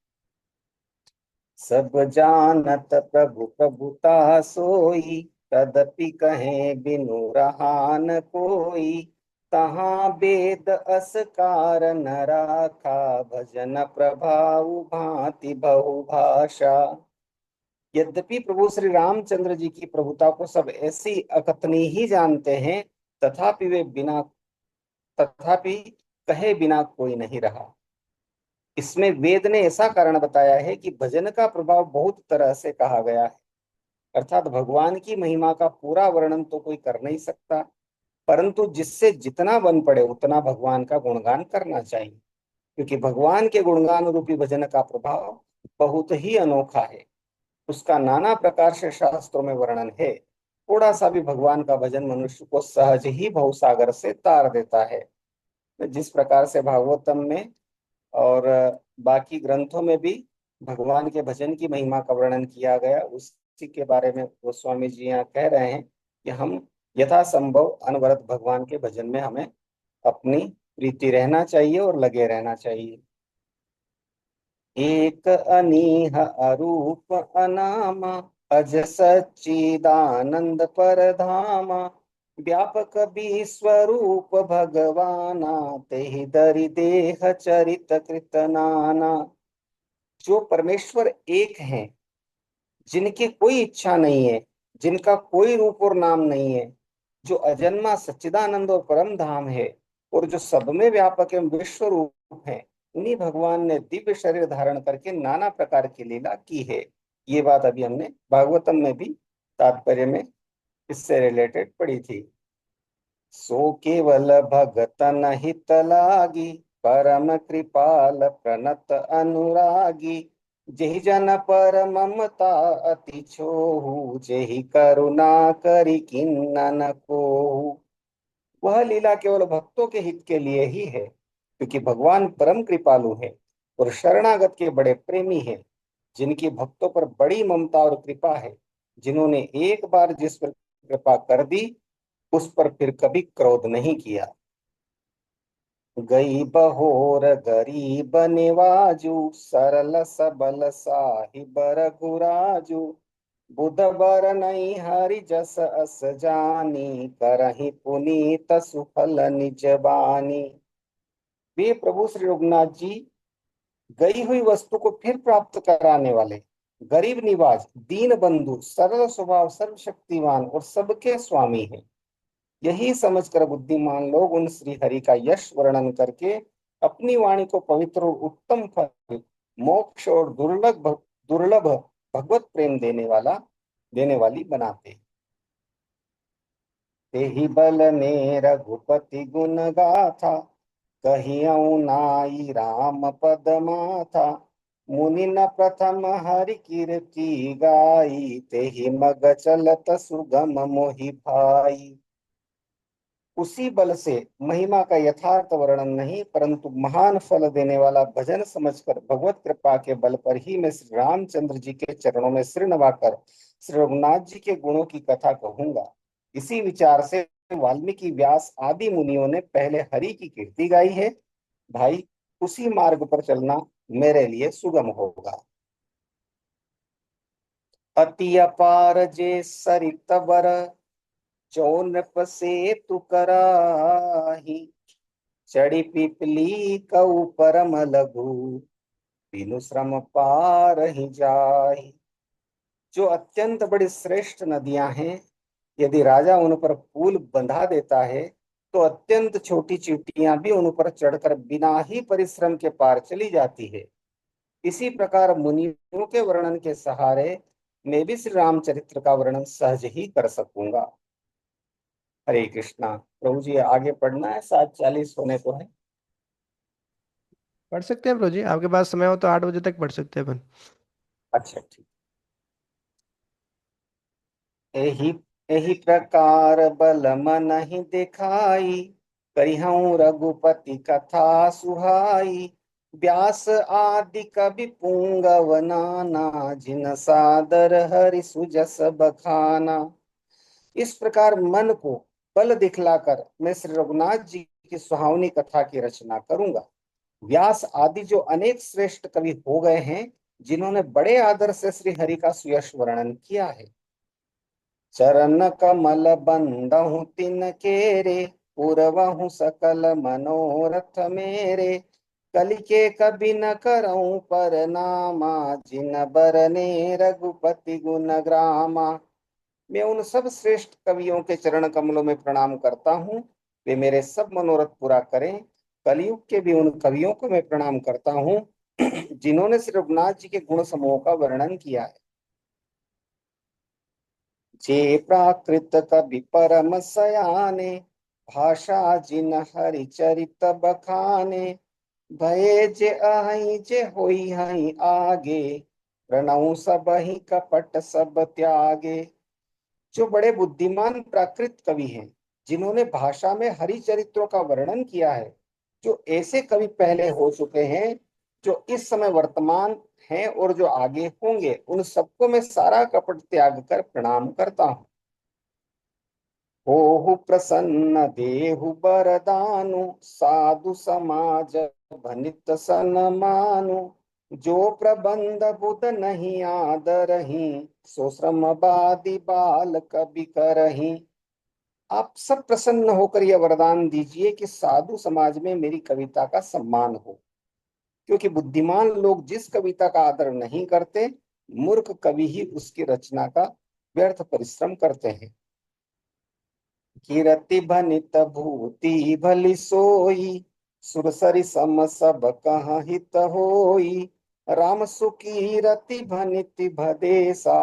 सब जानत प्रभु प्रभुता सोई, तदपि कहे बिनु रहा न कोई। तहाँ वेद अस कारण राखा, भजन प्रभाव भांति बहुभाषा। यद्यपि प्रभु श्री रामचंद्र जी की प्रभुता को सब ऐसी अकथनीय ही जानते हैं, तथापि वे बिना तथापि कहे बिना कोई नहीं रहा। इसमें वेद ने ऐसा कारण बताया है कि भजन का प्रभाव बहुत तरह से कहा गया है। अर्थात भगवान की महिमा का पूरा वर्णन तो कोई कर नहीं सकता, परंतु जिससे जितना बन पड़े उतना भगवान का गुणगान करना चाहिए, क्योंकि भगवान के गुणगान रूपी भजन का प्रभाव बहुत ही अनोखा है। उसका नाना प्रकार से शास्त्रों में वर्णन है। थोड़ा सा भी भगवान का भजन मनुष्य को सहज ही भवसागर से तार देता है। जिस प्रकार से भागवतम में और बाकी ग्रंथों में भी भगवान के भजन की महिमा का वर्णन किया गया, उसी के बारे में गोस्वामी जी यहाँ कह रहे हैं कि हम यथासंभव अनवरत भगवान के भजन में हमें अपनी प्रीति रहना चाहिए और लगे रहना चाहिए। एक अनीह अरूप अनामा, अज सच्चिदानंद परधामा। व्यापक भी स्वरूप भगवाना, तेहि दरि देह चरित कृत नाना। जो परमेश्वर एक हैं, जिनकी कोई इच्छा नहीं है, जिनका कोई रूप और नाम नहीं है, जो अजन्मा सच्चिदानंद और परम धाम है, और जो सब में व्यापक एवं विश्व रूप है, उन्हीं भगवान ने दिव्य शरीर धारण करके नाना प्रकार की लीला की है। ये बात अभी हमने भागवतम में भी तात्पर्य में इससे रिलेटेड पढ़ी थी। सो केवल भगतन हित लागी, परम कृपाल प्रणत अनुरागी। जेहि जन पर ममता अति छोहु, जेहि करुणा करि किन्नन कोहु। वह लीला केवल भक्तों के हित के लिए ही है, क्योंकि भगवान परम कृपालु है और शरणागत के बड़े प्रेमी हैं, जिनकी भक्तों पर बड़ी ममता और कृपा है। जिन्होंने एक बार जिस पर कृपा कर दी, उस पर फिर कभी क्रोध नहीं किया। गई बहोर गरीब निवाजू, सरल सबल साहिब रघुराजू। बुध बर नहीं हरि जस अस जानी, करहि पुनीत सुफल निज बानी। वे प्रभु श्री रघुनाथ जी गई हुई वस्तु को फिर प्राप्त कराने वाले, गरीब निवाज, दीन बंधु, सरल स्वभाव, सर्वशक्तिमान और सबके स्वामी हैं। यही समझकर बुद्धिमान लोग उन श्री हरि का यश वर्णन करके अपनी वाणी को पवित्र और उत्तम फल, मोक्ष और दुर्लभ भगवत प्रेम देने वाली बनाते। तेहि बल ने रघुपति गुण गाथा, कहियऊ नाई राम पद माथा। मुनि न प्रथम हरि कीर्ति गाई, तेहि मग चलत सुगम मोहि भाई। उसी बल से, महिमा का यथार्थ वर्णन नहीं परंतु महान फल देने वाला भजन समझकर भगवत कृपा के बल पर ही मैं श्री रामचंद्र जी के चरणों में सिर नवाकर श्री रघुनाथ जी के गुणों की कथा कहूंगा। इसी विचार से वाल्मीकि व्यास आदि मुनियों ने पहले हरि की कीर्ति गाई है। भाई, उसी मार्ग पर चलना मेरे लिए सुगम होगा। अति अपार जे सरित बर, जो नृप से तु कराही। चढ़ी पिपली कऊ परम लघु, बिनु श्रम पार ही जाहि। जो अत्यंत बड़ी श्रेष्ठ नदियां हैं, यदि राजा उन पर पुल बंधा देता है तो अत्यंत छोटी चींटियां भी उन पर चढ़कर बिना ही परिश्रम के पार चली जाती है। इसी प्रकार मुनियों के वर्णन के सहारे मैं भी श्री रामचरित्र का वर्णन सहज ही कर सकूंगा। हरे कृष्णा। प्रभु जी, आगे पढ़ना है, 7:40 होने को है। पढ़ सकते हैं प्रभु जी, आपके पास समय हो तो 8 बजे तक पढ़ सकते हैं अपन। अच्छा, ठीक। एही एही प्रकार बल मनहि दिखाई, करिहउँ रघुपति कथा सुहाई। व्यास आदि कवि पुंगव नाना, जिन सादर हरि सुजस बखाना। इस प्रकार मन को बल दिखलाकर मैं श्री रघुनाथ जी की सुहावनी कथा की रचना करूंगा। व्यास आदि जो अनेक श्रेष्ठ कवि हो गए हैं, जिन्होंने बड़े आदर से श्री हरि का सुयश वर्णन किया है। चरण कमल बंदहु तिन केरे, पूरवहु सकल मनोरथ मेरे। कलिके कभी न करऊं पर नामा, जिन बरने रघुपति गुण ग्रामा। मैं उन सब श्रेष्ठ कवियों के चरण कमलों में प्रणाम करता हूँ, वे मेरे सब मनोरथ पूरा करें। कलयुग के भी उन कवियों को मैं प्रणाम करता हूँ जिन्होंने श्री रघुनाथ जी के गुण समूह का वर्णन किया है। जे प्राकृत कवि परम सयाने, भाषा जिन हरि चरित बखाने। भये जे अहि जे होई हई आगे, प्रणव सब ही कपट सब त्यागे। जो बड़े बुद्धिमान प्राकृत कवि हैं, जिन्होंने भाषा में हरि चरित्रों का वर्णन किया है, जो ऐसे कवि पहले हो चुके हैं, जो इस समय वर्तमान हैं और जो आगे होंगे, उन सबको मैं सारा कपट त्याग कर प्रणाम करता हूँ। होहु प्रसन्न देहु बरदानु, साधु समाज भनित सन्मानु। जो प्रबंध बुध नहीं आदरही, सो श्रम बादि बाल कवि करही। आप सब प्रसन्न होकर यह वरदान दीजिए कि साधु समाज में मेरी कविता का सम्मान हो, क्योंकि बुद्धिमान लोग जिस कविता का आदर नहीं करते, मूर्ख कवि ही उसकी रचना का व्यर्थ परिश्रम करते हैं। कीरति भनित भूति भली सोई, सुरसरि सम सब कहाँ हित होई। राम सुकीरति भनिति भदेसा,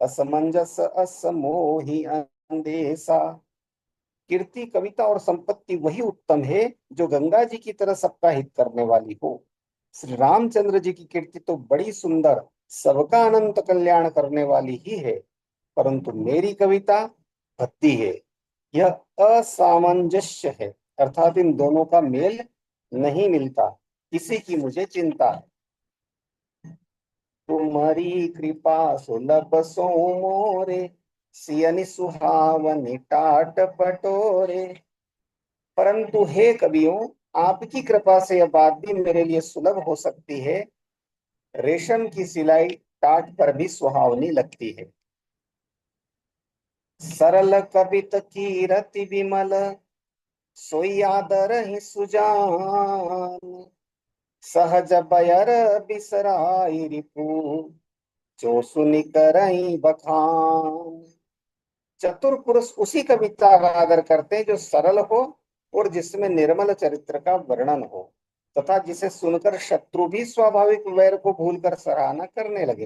असमंजस असमोहि अंदेसा। कीर्ति, कविता और संपत्ति वही उत्तम है जो गंगा जी की तरह सबका हित करने वाली हो। श्री रामचंद्र जी की कीर्ति तो बड़ी सुंदर, सबका अनंत कल्याण करने वाली ही है, परंतु मेरी कविता भक्ति है। यह असामंजस्य है, अर्थात इन दोनों का मेल नहीं मिलता, इसी की मुझे चिंता है। तुम्हारी कृपा सुलभ सो मोरे, सियनि सुहावनि टाट पटोरे। परंतु हे कवियों, आपकी कृपा से यह बात भी मेरे लिए सुलभ हो सकती है। रेशम की सिलाई टाट पर भी सुहावनी लगती है। सरल कवित की रति विमल, सोई आदर ही सुजान। सहज बयर बिसराई रिपु, जो सुनि करई बखान। चतुर पुरुष उसी कविता का आदर करते हैं जो सरल हो और जिसमें निर्मल चरित्र का वर्णन हो, तथा जिसे सुनकर शत्रु भी स्वाभाविक वैर को भूलकर सराहना करने लगे।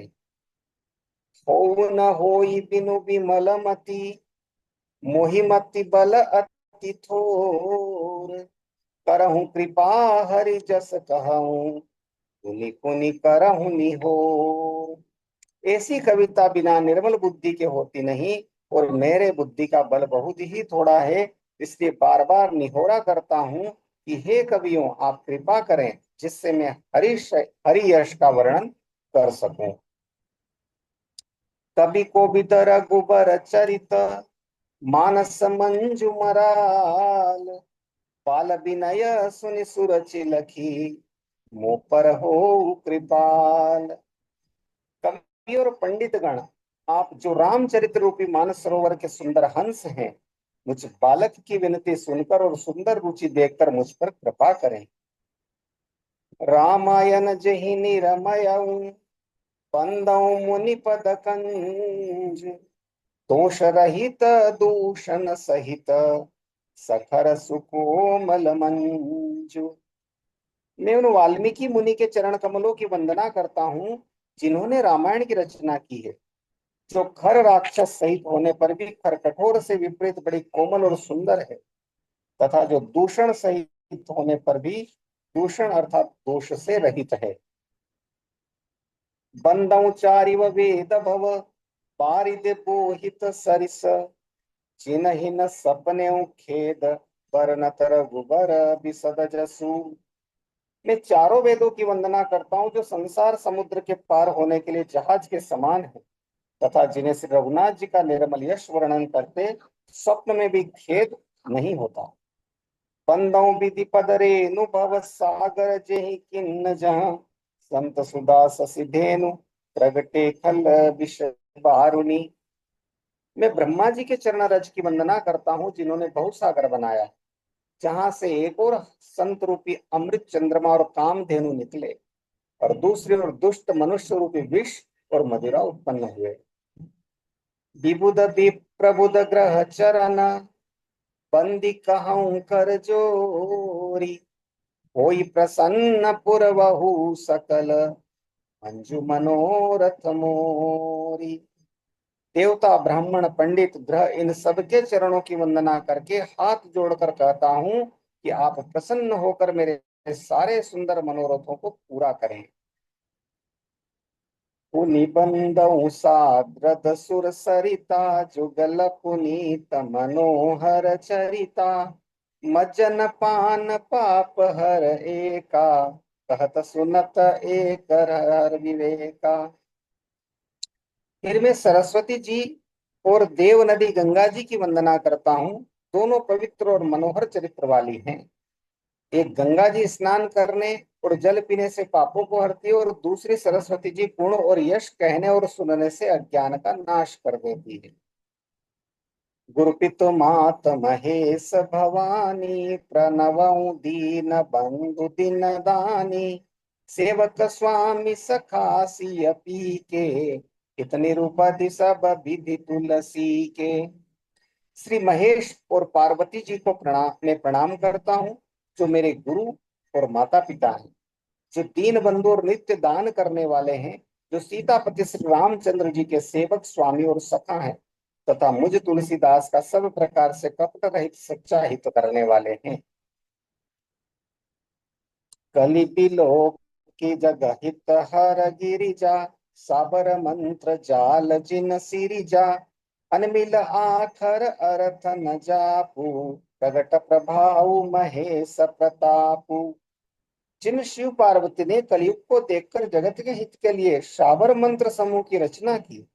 हो न होई बिनु बिमल मति, मोहिमति बल अति थोर, करहूं कृपा हरि जस कहूं, पुनि पुनि करहूं निहोर। ऐसी कविता बिना निर्मल बुद्धि के होती नहीं, और मेरे बुद्धि का बल बहुत ही थोड़ा है, इसलिए बार बार निहोरा करता हूँ कि हे कवियों, आप कृपा करें जिससे मैं हरि यश का वर्णन कर सकूं। कवि को बिदर गुबर चरित, मानस मंजू मराल, बाल विनय सुनि सुरचि लखी, मो पर हो कृपाल। कवि और पंडित गण, आप जो रामचरित्र रूपी मानस सरोवर के सुंदर हंस हैं, मुझ बालक की विनती सुनकर और सुंदर रुचि देखकर मुझ पर कृपा करें। रामायण जहि निरमयऊ, बंदऊ मुनि पद कंज, दोष रहित दूषण सहित, सखर सुकोमल मंजु। मैं उन वाल्मीकि मुनि के चरण कमलों की वंदना करता हूँ जिन्होंने रामायण की रचना की है, जो खर राक्षस सहित होने पर भी खर कठोर से विपरीत बड़ी कोमल और सुंदर है, तथा जो दूषण सहित होने पर भी दूषण अर्थात दोष से रहित है। बंदौ चारिव वेद भव, बारिद बोहित सरिस, चिन्हि न सपने खेद, बरनत रघुबर बिसद जसु। मैं चारों वेदों की वंदना करता हूँ जो संसार समुद्र के पार होने के लिए जहाज के समान है, तथा जिन्हें श्री रघुनाथ जी का निर्मल यश वर्णन करते स्वप्न में भी खेद नहीं होता। बंदौ विधि पद रेनु भव सागर जेहि किन्न जहाँ, संत सुदा ससिधेनु, प्रगटे खल विष बारुनी। मैं ब्रह्मा जी के चरण रज की वंदना करता हूँ जिन्होंने बहुसागर बनाया, जहां से एक और संत रूपी अमृत चंद्रमा और कामधेनु निकले, और दूसरी ओर दुष्ट मनुष्य रूपी विष और मदिरा उत्पन्न हुए। विबुध दीप प्रबुध ग्रह चरण, बंदी कहूं कर जोरी, होई प्रसन्न पुरवहु सकल, मंजु मनोरथ मोरी। देवता ब्राह्मण पंडित ग्रह इन सबके चरणों की वंदना करके हाथ जोड़कर कहता हूँ कि आप प्रसन्न होकर मेरे सारे सुंदर मनोरथों को पूरा करें। पुनिबंदौ साग्रद सुर सरिता, जुगल पुनीत मनोहर चरिता, मज्जन पान पाप हर एका, कहत सुनत एक हर विवेका। फिर मैं सरस्वती जी और देव नदी गंगा जी की वंदना करता हूँ, दोनों पवित्र और मनोहर चरित्र वाली हैं। एक गंगा जी स्नान करने और जल पीने से पापों को हरती है, और दूसरी सरस्वती जी गुण और यश कहने और सुनने से अज्ञान का नाश कर देती है। गुरुपित मात महेश भवानी, प्रणवं दीन बंधु दिन दानी, सेवक स्वामी सखा सिय पी के, इतनी रूपधि सब विधि तुलसी के। श्री महेश और पार्वती जी को मैं प्रणाम करता हूँ, जो मेरे गुरु और माता पिता हैं, जो दीन बंधु और नित्य दान करने वाले हैं, जो सीतापति श्री रामचंद्र जी के सेवक स्वामी और सखा हैं, तथा मुझ तुलसीदास का सब प्रकार से कपट रहित सच्चा हित करने वाले हैं। कलि बिलोक की जगह हित हर गिरिजा, साबर मंत्र जाल जिन सिरिजा, अनमिल आखर अर्थ न जापू, प्रगट प्रभाव महेश प्रतापू। जिन शिव पार्वती ने कलयुग को देखकर जगत के हित के लिए शाबर मंत्र समूह की रचना की,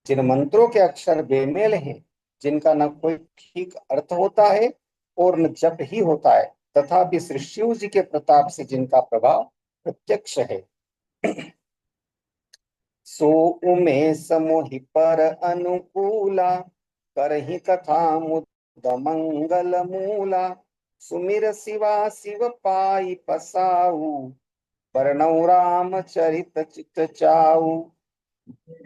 जिन मंत्रों के अक्षर बेमेल हैं, जिनका न कोई ठीक अर्थ होता है और न जप ही होता है, तथापि श्री शिव जी के प्रताप से जिनका प्रभाव प्रत्यक्ष है, सो उमे समोहि पर अनुकूला, करहि कथा मुद मंगल मूला, सुमिर शिवा शिव पाई पसाऊ, वर्णौ राम चरित चित चाऊ।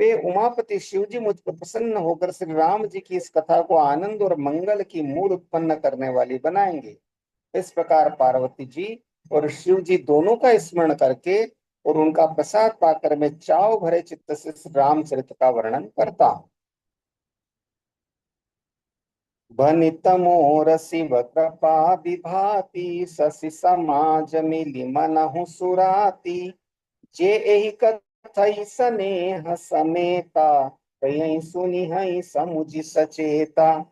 वे उमापति शिव जी मुझ पर प्रसन्न होकर श्री राम जी की इस कथा को आनंद और मंगल की मूल उत्पन्न करने वाली बनाएंगे। इस प्रकार पार्वती जी और शिव जी दोनों का स्मरण करके और उनका प्रसाद पाकर मैं चाव भरे चित्त से श्री रामचरित का वर्णन करता हूँ। बनित मोर शिव कृपा विभाति शशि समाज मिली मनहु सुराती। जे एहि कथई स्नेह समेता कहीं सुनी हई समुझ सचेता।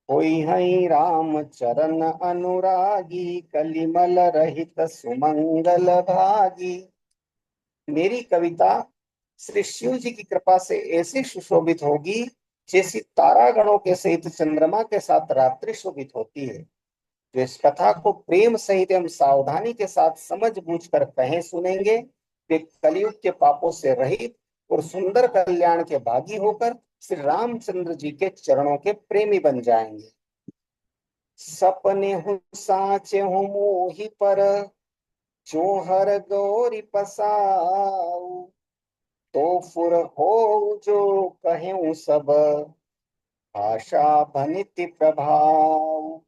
होई हई राम चरण अनुरागी कलिमल रहित सुमंगल भागी। मेरी कविता श्री शिव जी की कृपा से ऐसी सुशोभित होगी जैसी तारागणों के सहित चंद्रमा के साथ रात्रि शोभित होती है। जो इस कथा को प्रेम सहित एवं सावधानी के साथ समझ बूझ कर कहें सुनेंगे वे कलयुग के पापों से रहित और सुंदर कल्याण के भागी होकर श्री रामचंद्र जी के चरणों के प्रेमी बन जाएंगे। सपने हूँ साचे हूँ मोहि पर जो हर गौरी पसाऊ। तो फुर हो जो कहें सब आशा भनिति प्रभाव।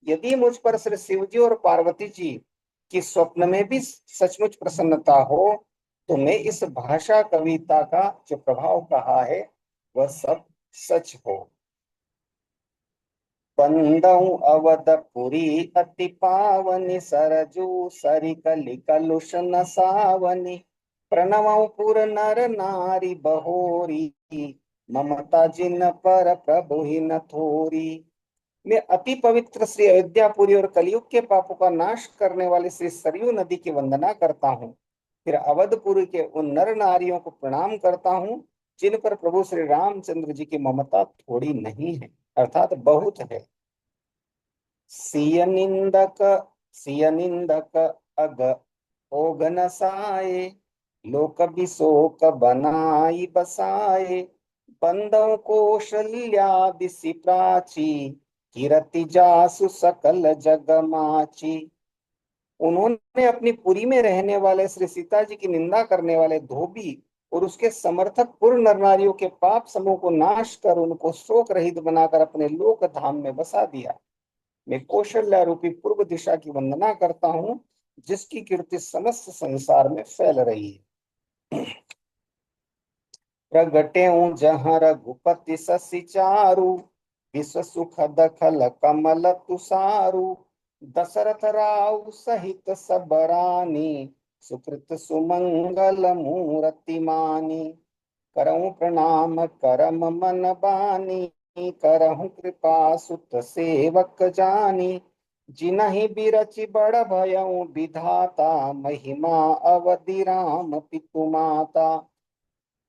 यदि मुझ पर श्री शिव जी और पार्वती जी की स्वप्न में भी सचमुच प्रसन्नता हो तो मैं इस भाषा कविता का जो प्रभाव कहा है वह सब सच हो। बंदौ अवधपुरी अति पावनी सरजू सरि कलि कलुष नसावनी। प्रणवौ पुर नर नारी बहोरी ममता जिन पर प्रभु ही न थोरी। मैं अति पवित्र श्री अयोध्यापुरी और कलयुग के पापों का नाश करने वाली श्री सरयू नदी की वंदना करता हूँ। फिर अवधपुरी के उन नर नारियों को प्रणाम करता हूँ जिन पर प्रभु श्री रामचंद्र जी की ममता थोड़ी नहीं है अर्थात बहुत है। सिय निंदक अग ओगन साए लोक बिशोक बनाई बसाए। बंदौ कौशल्या दिसि प्राची कीरति जासु सकल जग माची। उन्होंने अपनी पुरी में रहने वाले श्री सीता जी की निंदा करने वाले धोबी और उसके समर्थक पुर नर नारियों के पाप समूह को नाश कर उनको शोक रहित बनाकर अपने लोक धाम में बसा दिया। मैं कौशल्या रूपी पूर्व दिशा की वंदना करता हूँ जिसकी कीर्ति समस्त संसार में फैल रही है। प्रगटे जहाँ रघुपति शशि चारु विश्व सुख दखल कमल तुषारु। दशरथ राव सहित सब रानी सुकृत सुमंगल मूर्ति मानी। करहु प्रणाम करम मन बानी करहु कृपा सुत सेवक जानी। जिनहि बिरचि बड़ भयउ विधाता महिमा अवधि राम पितु माता।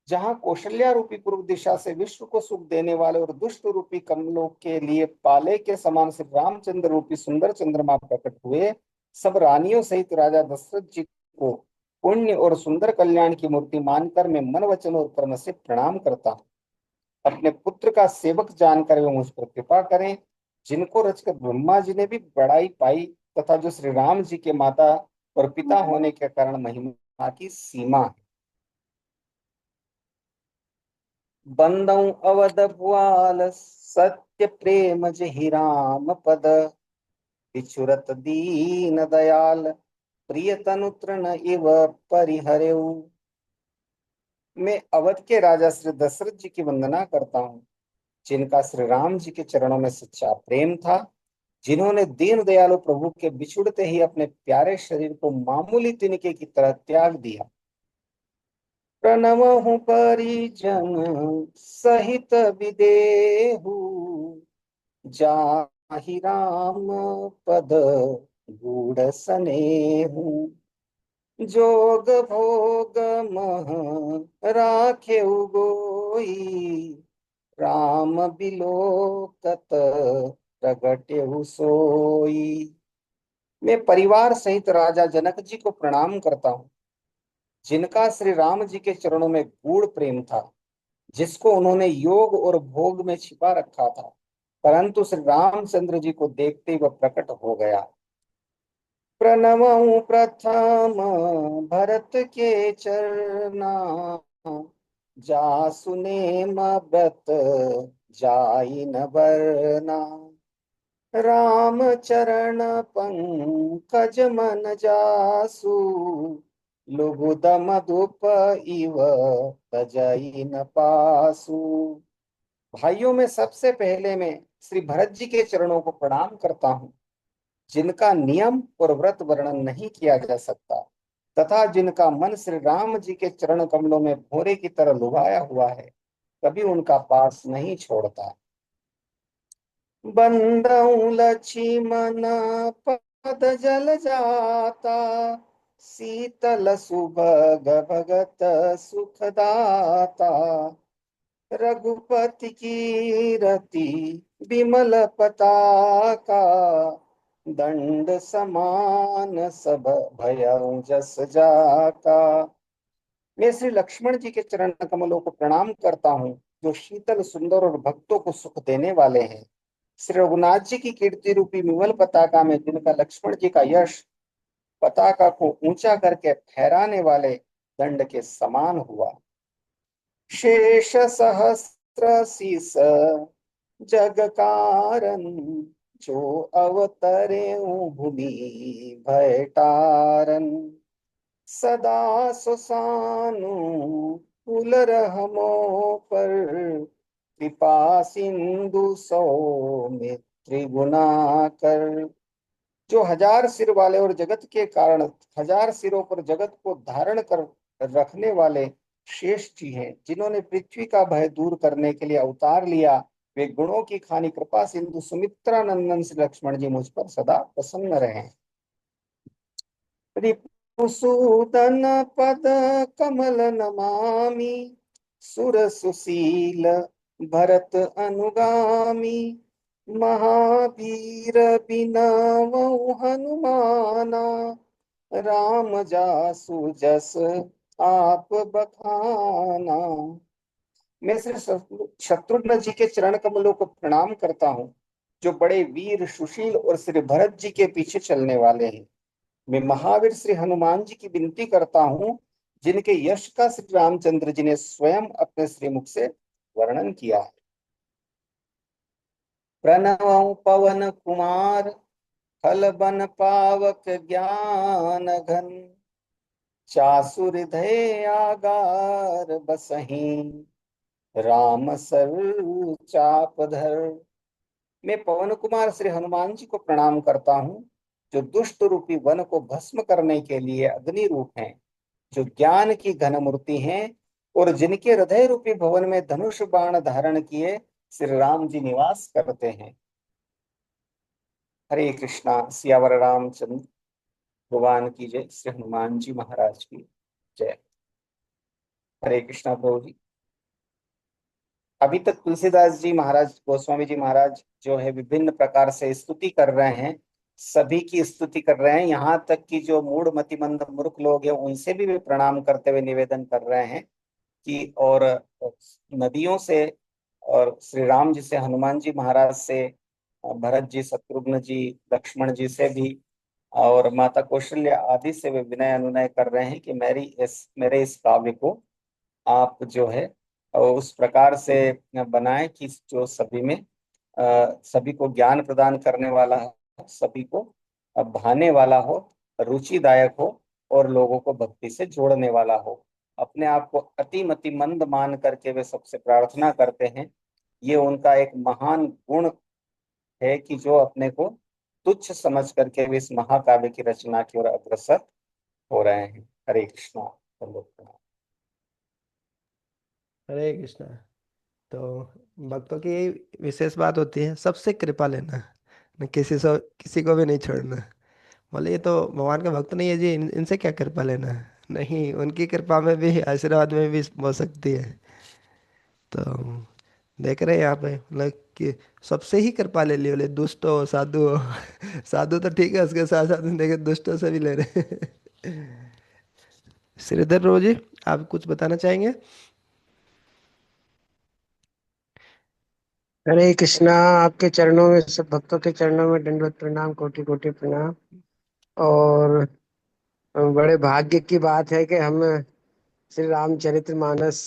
जहाँ कौशल्या रूपी पूर्व दिशा से विश्व को सुख देने वाले और दुष्ट रूपी कमलों के लिए पाले के समान श्री रामचंद्र रूपी सुंदर चंद्रमा प्रकट हुए सब रानियों सहित राजा दशरथ जी को पुण्य और सुंदर कल्याण की मूर्ति मानकर मैं मन वचन और कर्म से प्रणाम करता हूँ। अपने पुत्र का सेवक जानकर वे मुझ पर कृपा करें जिनको रचकर ब्रह्मा जी ने भी बड़ाई पाई तथा जो श्री राम जी के माता और पिता होने के कारण महिमा की सीमा है। बंदौ अवध भुआल सत्य प्रेम जहि राम पद। बिछुरत दीन दयाल प्रिय तनु तृण इव परिहरेऊ। मैं अवध के राजा श्री दशरथ जी की वंदना करता हूँ जिनका श्री राम जी के चरणों में सच्चा प्रेम था जिन्होंने दीन दयालु प्रभु के बिछुड़ते ही अपने प्यारे शरीर को मामूली तिनके की तरह त्याग दिया। प्रणवहु परिजन सहित विदेहु जाहि राम पद गूढ़ सनेहु। जोग भोग मह राखे गोई राम बिलोकत प्रगटेहु सोई। मैं परिवार सहित राजा जनक जी को प्रणाम करता हूँ जिनका श्री राम जी के चरणों में गूढ़ प्रेम था जिसको उन्होंने योग और भोग में छिपा रखा था परंतु श्री रामचंद्र जी को देखते ही वह प्रकट हो गया। प्रणवहु प्रथम भरत के चरना जासु नेम व्रत जाई न बरना, राम चरण पंकज मन जासु, लुगुद मधुप इव तजई न पासु। भाइयों में सबसे पहले मैं श्री भरत जी के चरणों को प्रणाम करता हूँ, जिनका नियम और व्रत वर्णन नहीं किया जा सकता, तथा जिनका मन श्री राम जी के चरण कमलों में भोरे की तरह लुभाया हुआ है, कभी उनका पास नहीं छोड़ता। बंदऊ लक्ष्मण पद जल जाता, शीतल सुभग भगत सुखदाता, रघुपति की रति विमल पताका, दंड समान सब भयउ जस जाका। मैं श्री लक्ष्मण जी के चरण कमलों को प्रणाम करता हूँ, जो शीतल सुंदर और भक्तों को सुख देने वाले हैं। श्री रघुनाथ जी की कीर्ति रूपी विमल पताका में जिनका लक्ष्मण जी का यश पताका को ऊंचा करके फहराने वाले दंड के समान हुआ। शेष सहस्त्र शीस जग कारण, जो अवतरे भूमि भय तारन, सदा सुसानु कुल रहमो पर, कृपा सिंधु सौमित्र गुना कर। जो हजार सिर वाले और जगत के कारण हजार सिरों पर जगत को धारण कर रखने वाले शेष जी हैं, जिन्होंने पृथ्वी का भय दूर करने के लिए अवतार लिया, वे गुणों की खानी कृपा सिंधु सुमित्रा नंदन श्री लक्ष्मण जी मुझ पर सदा प्रसन्न रहे। रिपुसूदन पद कमल नमामि, सुर सुशील भरत अनुगामी, महावीर बिनवउ हनुमाना, राम जासु जस आप बखाना। मैं श्री शत्रुघ्न जी के चरण कमलों को प्रणाम करता हूँ, जो बड़े वीर सुशील और श्री भरत जी के पीछे चलने वाले हैं। मैं महावीर श्री हनुमान जी की विनती करता हूँ, जिनके यश का श्री रामचंद्र जी ने स्वयं अपने श्रीमुख से वर्णन किया है। प्रणव पवन कुमार, खल बन पावक ज्ञान घन, चासु हृदय आगार बसहीं, राम सर चाप धर। मैं पवन कुमार श्री हनुमान जी को प्रणाम करता हूँ, जो दुष्ट रूपी वन को भस्म करने के लिए अग्नि रूप हैं, जो ज्ञान की घन मूर्ति हैं, और जिनके हृदय रूपी भवन में धनुष बाण धारण किए श्री राम जी निवास करते हैं। हरे कृष्णा। सियावर रामचंद्र भगवान की जय। श्री हनुमान जी महाराज की जय। हरे कृष्णा प्रभु जी। अभी तक तुलसीदास जी महाराज, गोस्वामी जी महाराज जो है विभिन्न प्रकार से स्तुति कर रहे हैं, सभी की स्तुति कर रहे हैं। यहाँ तक कि जो मूढ़ मतिमंद मूर्ख लोग हैं, उनसे भी वे प्रणाम करते हुए निवेदन कर रहे हैं कि और नदियों से और श्री राम जी से, हनुमान जी महाराज से, भरत जी, शत्रुघ्न जी, लक्ष्मण जी से भी, और माता कौशल्य आदि से वे विनय अनुनय कर रहे हैं कि मेरे इस काव्य को आप जो है उस प्रकार से बनाएं कि जो सभी को ज्ञान प्रदान करने वाला हो, सभी को भाने वाला हो, रुचिदायक हो, और लोगों को भक्ति से जोड़ने वाला हो। अपने आप को अति मंद मान करके वे सबसे प्रार्थना करते हैं। ये उनका एक महान गुण है कि जो अपने को तुच्छ समझ करके वे इस महाकाव्य की रचना की ओर अग्रसर हो रहे हैं। हरे कृष्णा। हरे कृष्णा। तो भक्तों की यही विशेष बात होती है, सबसे कृपा लेना, न किसी को भी नहीं छोड़ना। बोले ये तो भगवान का भक्त नहीं है जी, इनसे क्या कृपा लेना है? नहीं, उनकी कृपा में भी, आशीर्वाद में भी हो सकती है। तो देख रहे हैं यहाँ पे, मतलब कि सबसे ही कृपा ले ली, बोले दुष्ट हो साधु हो साधु तो ठीक है, उसके साथ साथ देखे दुष्टों से भी ले रहे हैं। श्रीधर रोज जी, आप कुछ बताना चाहेंगे? हरे कृष्णा। आपके चरणों में, सब भक्तों के चरणों में दंडवत प्रणाम, कोटि कोटि प्रणाम। और बड़े भाग्य की बात है कि हम श्री रामचरितमानस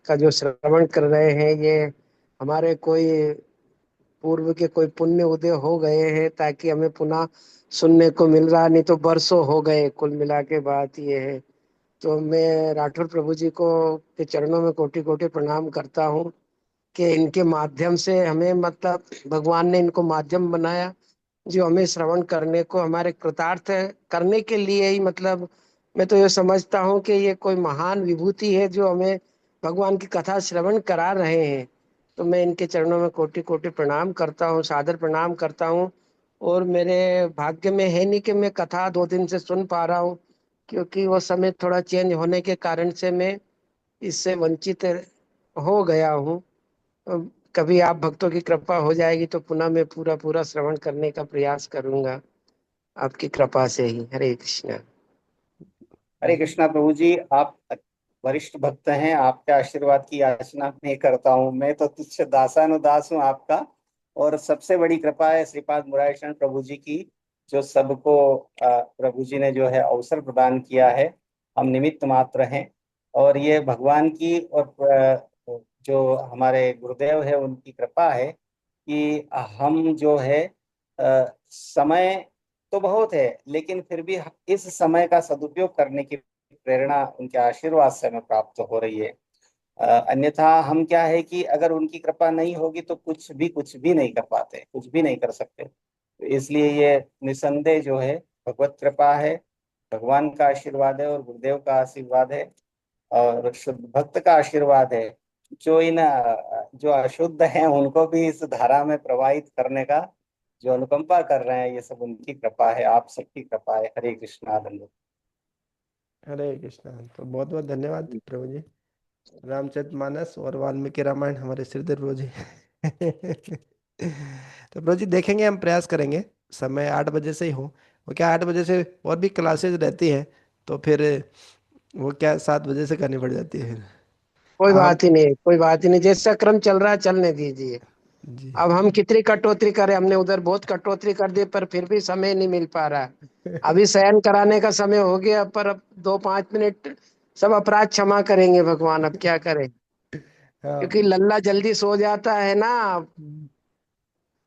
का जो श्रवण कर रहे हैं, ये हमारे कोई पूर्व के कोई पुण्य उदय हो गए हैं, ताकि हमें पुनः सुनने को मिल रहा, नहीं तो बरसों हो गए। कुल मिला के बात ये है। तो मैं राठौर प्रभु जी को के चरणों में कोटि कोटि प्रणाम करता हूँ कि इनके माध्यम से हमें, मतलब भगवान ने इनको माध्यम बनाया, जो हमें श्रवण करने को, हमारे कृतार्थ करने के लिए ही, मतलब मैं तो ये समझता हूँ कि ये कोई महान विभूति है जो हमें भगवान की कथा श्रवण करा रहे हैं। तो मैं इनके चरणों में कोटि कोटि प्रणाम करता हूँ, सादर प्रणाम करता हूँ। और मेरे भाग्य में है नहीं कि मैं कथा 2 दिन से सुन पा रहा हूँ, क्योंकि वो समय थोड़ा चेंज होने के कारण से मैं इससे वंचित हो गया हूँ। कभी आप भक्तों की कृपा हो जाएगी तो पुनः मैं पूरा पूरा श्रवण करने का प्रयास करूंगा, आपकी कृपा से ही। हरे कृष्णा। हरे कृष्णा प्रभु जी, आप वरिष्ठ भक्त हैं, आपके आशीर्वाद की याचना नहीं करता हूँ, मैं तो तुच्छ दासानुदास हूँ आपका। और सबसे बड़ी कृपा है श्रीपाद मुरारी शरण प्रभु जी की, जो सबको प्रभु जी ने जो है अवसर प्रदान किया है। हम निमित्त मात्र हैं। और ये भगवान की और जो हमारे गुरुदेव है उनकी कृपा है कि हम जो है समय तो बहुत है, लेकिन फिर भी इस समय का सदुपयोग करने की प्रेरणा उनके आशीर्वाद से हमें प्राप्त हो रही है। अन्यथा हम क्या है कि अगर उनकी कृपा नहीं होगी तो कुछ भी नहीं कर पाते, कुछ भी नहीं कर सकते। तो इसलिए ये निसंदेह जो है भगवत कृपा है, भगवान का आशीर्वाद है और गुरुदेव का आशीर्वाद है और शुद्ध भक्त का आशीर्वाद है, जो इन जो अशुद्ध हैं उनको भी इस धारा में प्रवाहित करने का जो अनुकंपा कर रहे हैं, ये सब उनकी कृपा है, आप सबकी कृपा है। हरे कृष्णा धन्यवाद। हरे कृष्णा। तो बहुत बहुत धन्यवाद प्रभु जी। रामचरितमानस और वाल्मीकि रामायण हमारे श्रीधर प्रभु जी। तो प्रभु जी देखेंगे, हम प्रयास करेंगे समय 8 बजे से ही हो। वो क्या 8 बजे से और भी क्लासेज रहती है, तो फिर वो क्या 7 बजे से करनी पड़ जाती है फिर। कोई आप बात ही नहीं, कोई बात ही नहीं, जैसा क्रम चल रहा है चलने दीजिए। जी। अब हम कितनी कटौती करें, हमने उधर बहुत कटौती कर दी, पर फिर भी समय नहीं मिल पा रहा। अभी शयन कराने का समय हो गया, पर अब 2-5 मिनट सब अपराध क्षमा करेंगे भगवान, अब क्या करें। हाँ। क्योंकि लल्ला जल्दी सो जाता है ना,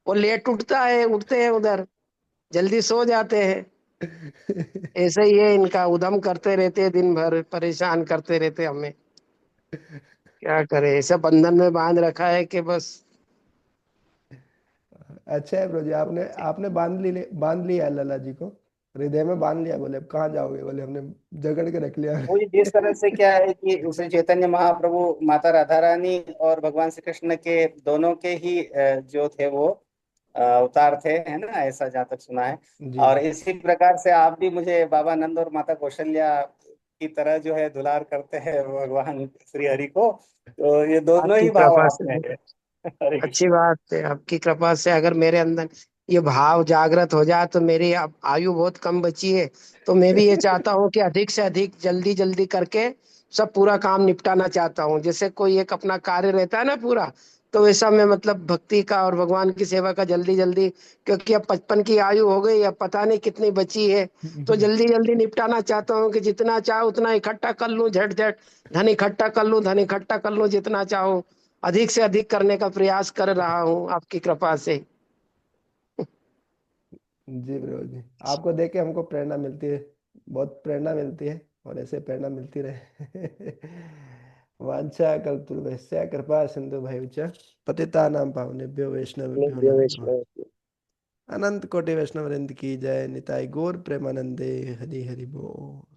वो लेट उठता है, उठते हैं उधर, जल्दी सो जाते हैं। ऐसे ही है, इनका उधम करते रहते हैं, दिन भर परेशान करते रहते हमें। क्या करे, ऐसा बंधन में बांध रखा है कि बस। अच्छा है प्रभु जी, आपने आपने बांध लिया है लला जी को, हृदय में बांध लिया। बोले अब कहाँ जाओगे, बोले हमने जकड़ के रख लिया। वो जिस तरह से क्या है कि श्री चैतन्य महाप्रभु, माता राधा रानी और भगवान श्री कृष्ण के दोनों के ही जो थे वो अवतार थे, है ना, ऐसा जहाँ तक सुना है। जी। और इसी प्रकार से आप भी मुझे बाबा नंद और माता कौशल्या की तरह जो है दुलार करते हैं भगवान श्री हरि को। तो ये दोनों आपकी ही भाव कृपा आप से, में है। हरे अच्छी कृष्ण। बात है। आपकी कृपा से अगर मेरे अंदर ये भाव जागृत हो जाए, तो मेरी अब आयु बहुत कम बची है। तो मैं भी ये चाहता हूँ कि अधिक से अधिक जल्दी जल्दी करके सब पूरा काम निपटाना चाहता हूँ। जैसे कोई एक अपना कार्य रहता है ना पूरा, तो वैसा मैं, मतलब भक्ति का और भगवान की सेवा का जल्दी जल्दी, क्योंकि अब 55 की आयु हो गई, अब पता नहीं कितनी बची है। तो जल्दी जल्दी निपटाना चाहता हूँ कि जितना चाहो उतना इकट्ठा कर लूँ, झट झट धन इकट्ठा कर लूँ, धन इकट्ठा कर लूँ, जितना चाहो अधिक से अधिक करने का प्रयास कर रहा हूँ आपकी कृपा से। जी प्रभु जी, आपको देख के हमको प्रेरणा मिलती है, बहुत प्रेरणा मिलती है, और ऐसे प्रेरणा मिलती रहे। वांछा कल्पतरुभ्यश्च कृपा सिंधु भैव च पतितानां पावनेभ्यो वैष्णवेभ्यो नमो नमः। अनंत कोटि वैष्णव वृंद की जय। निताई गौर प्रेमानंदे। हरि हरि बोल।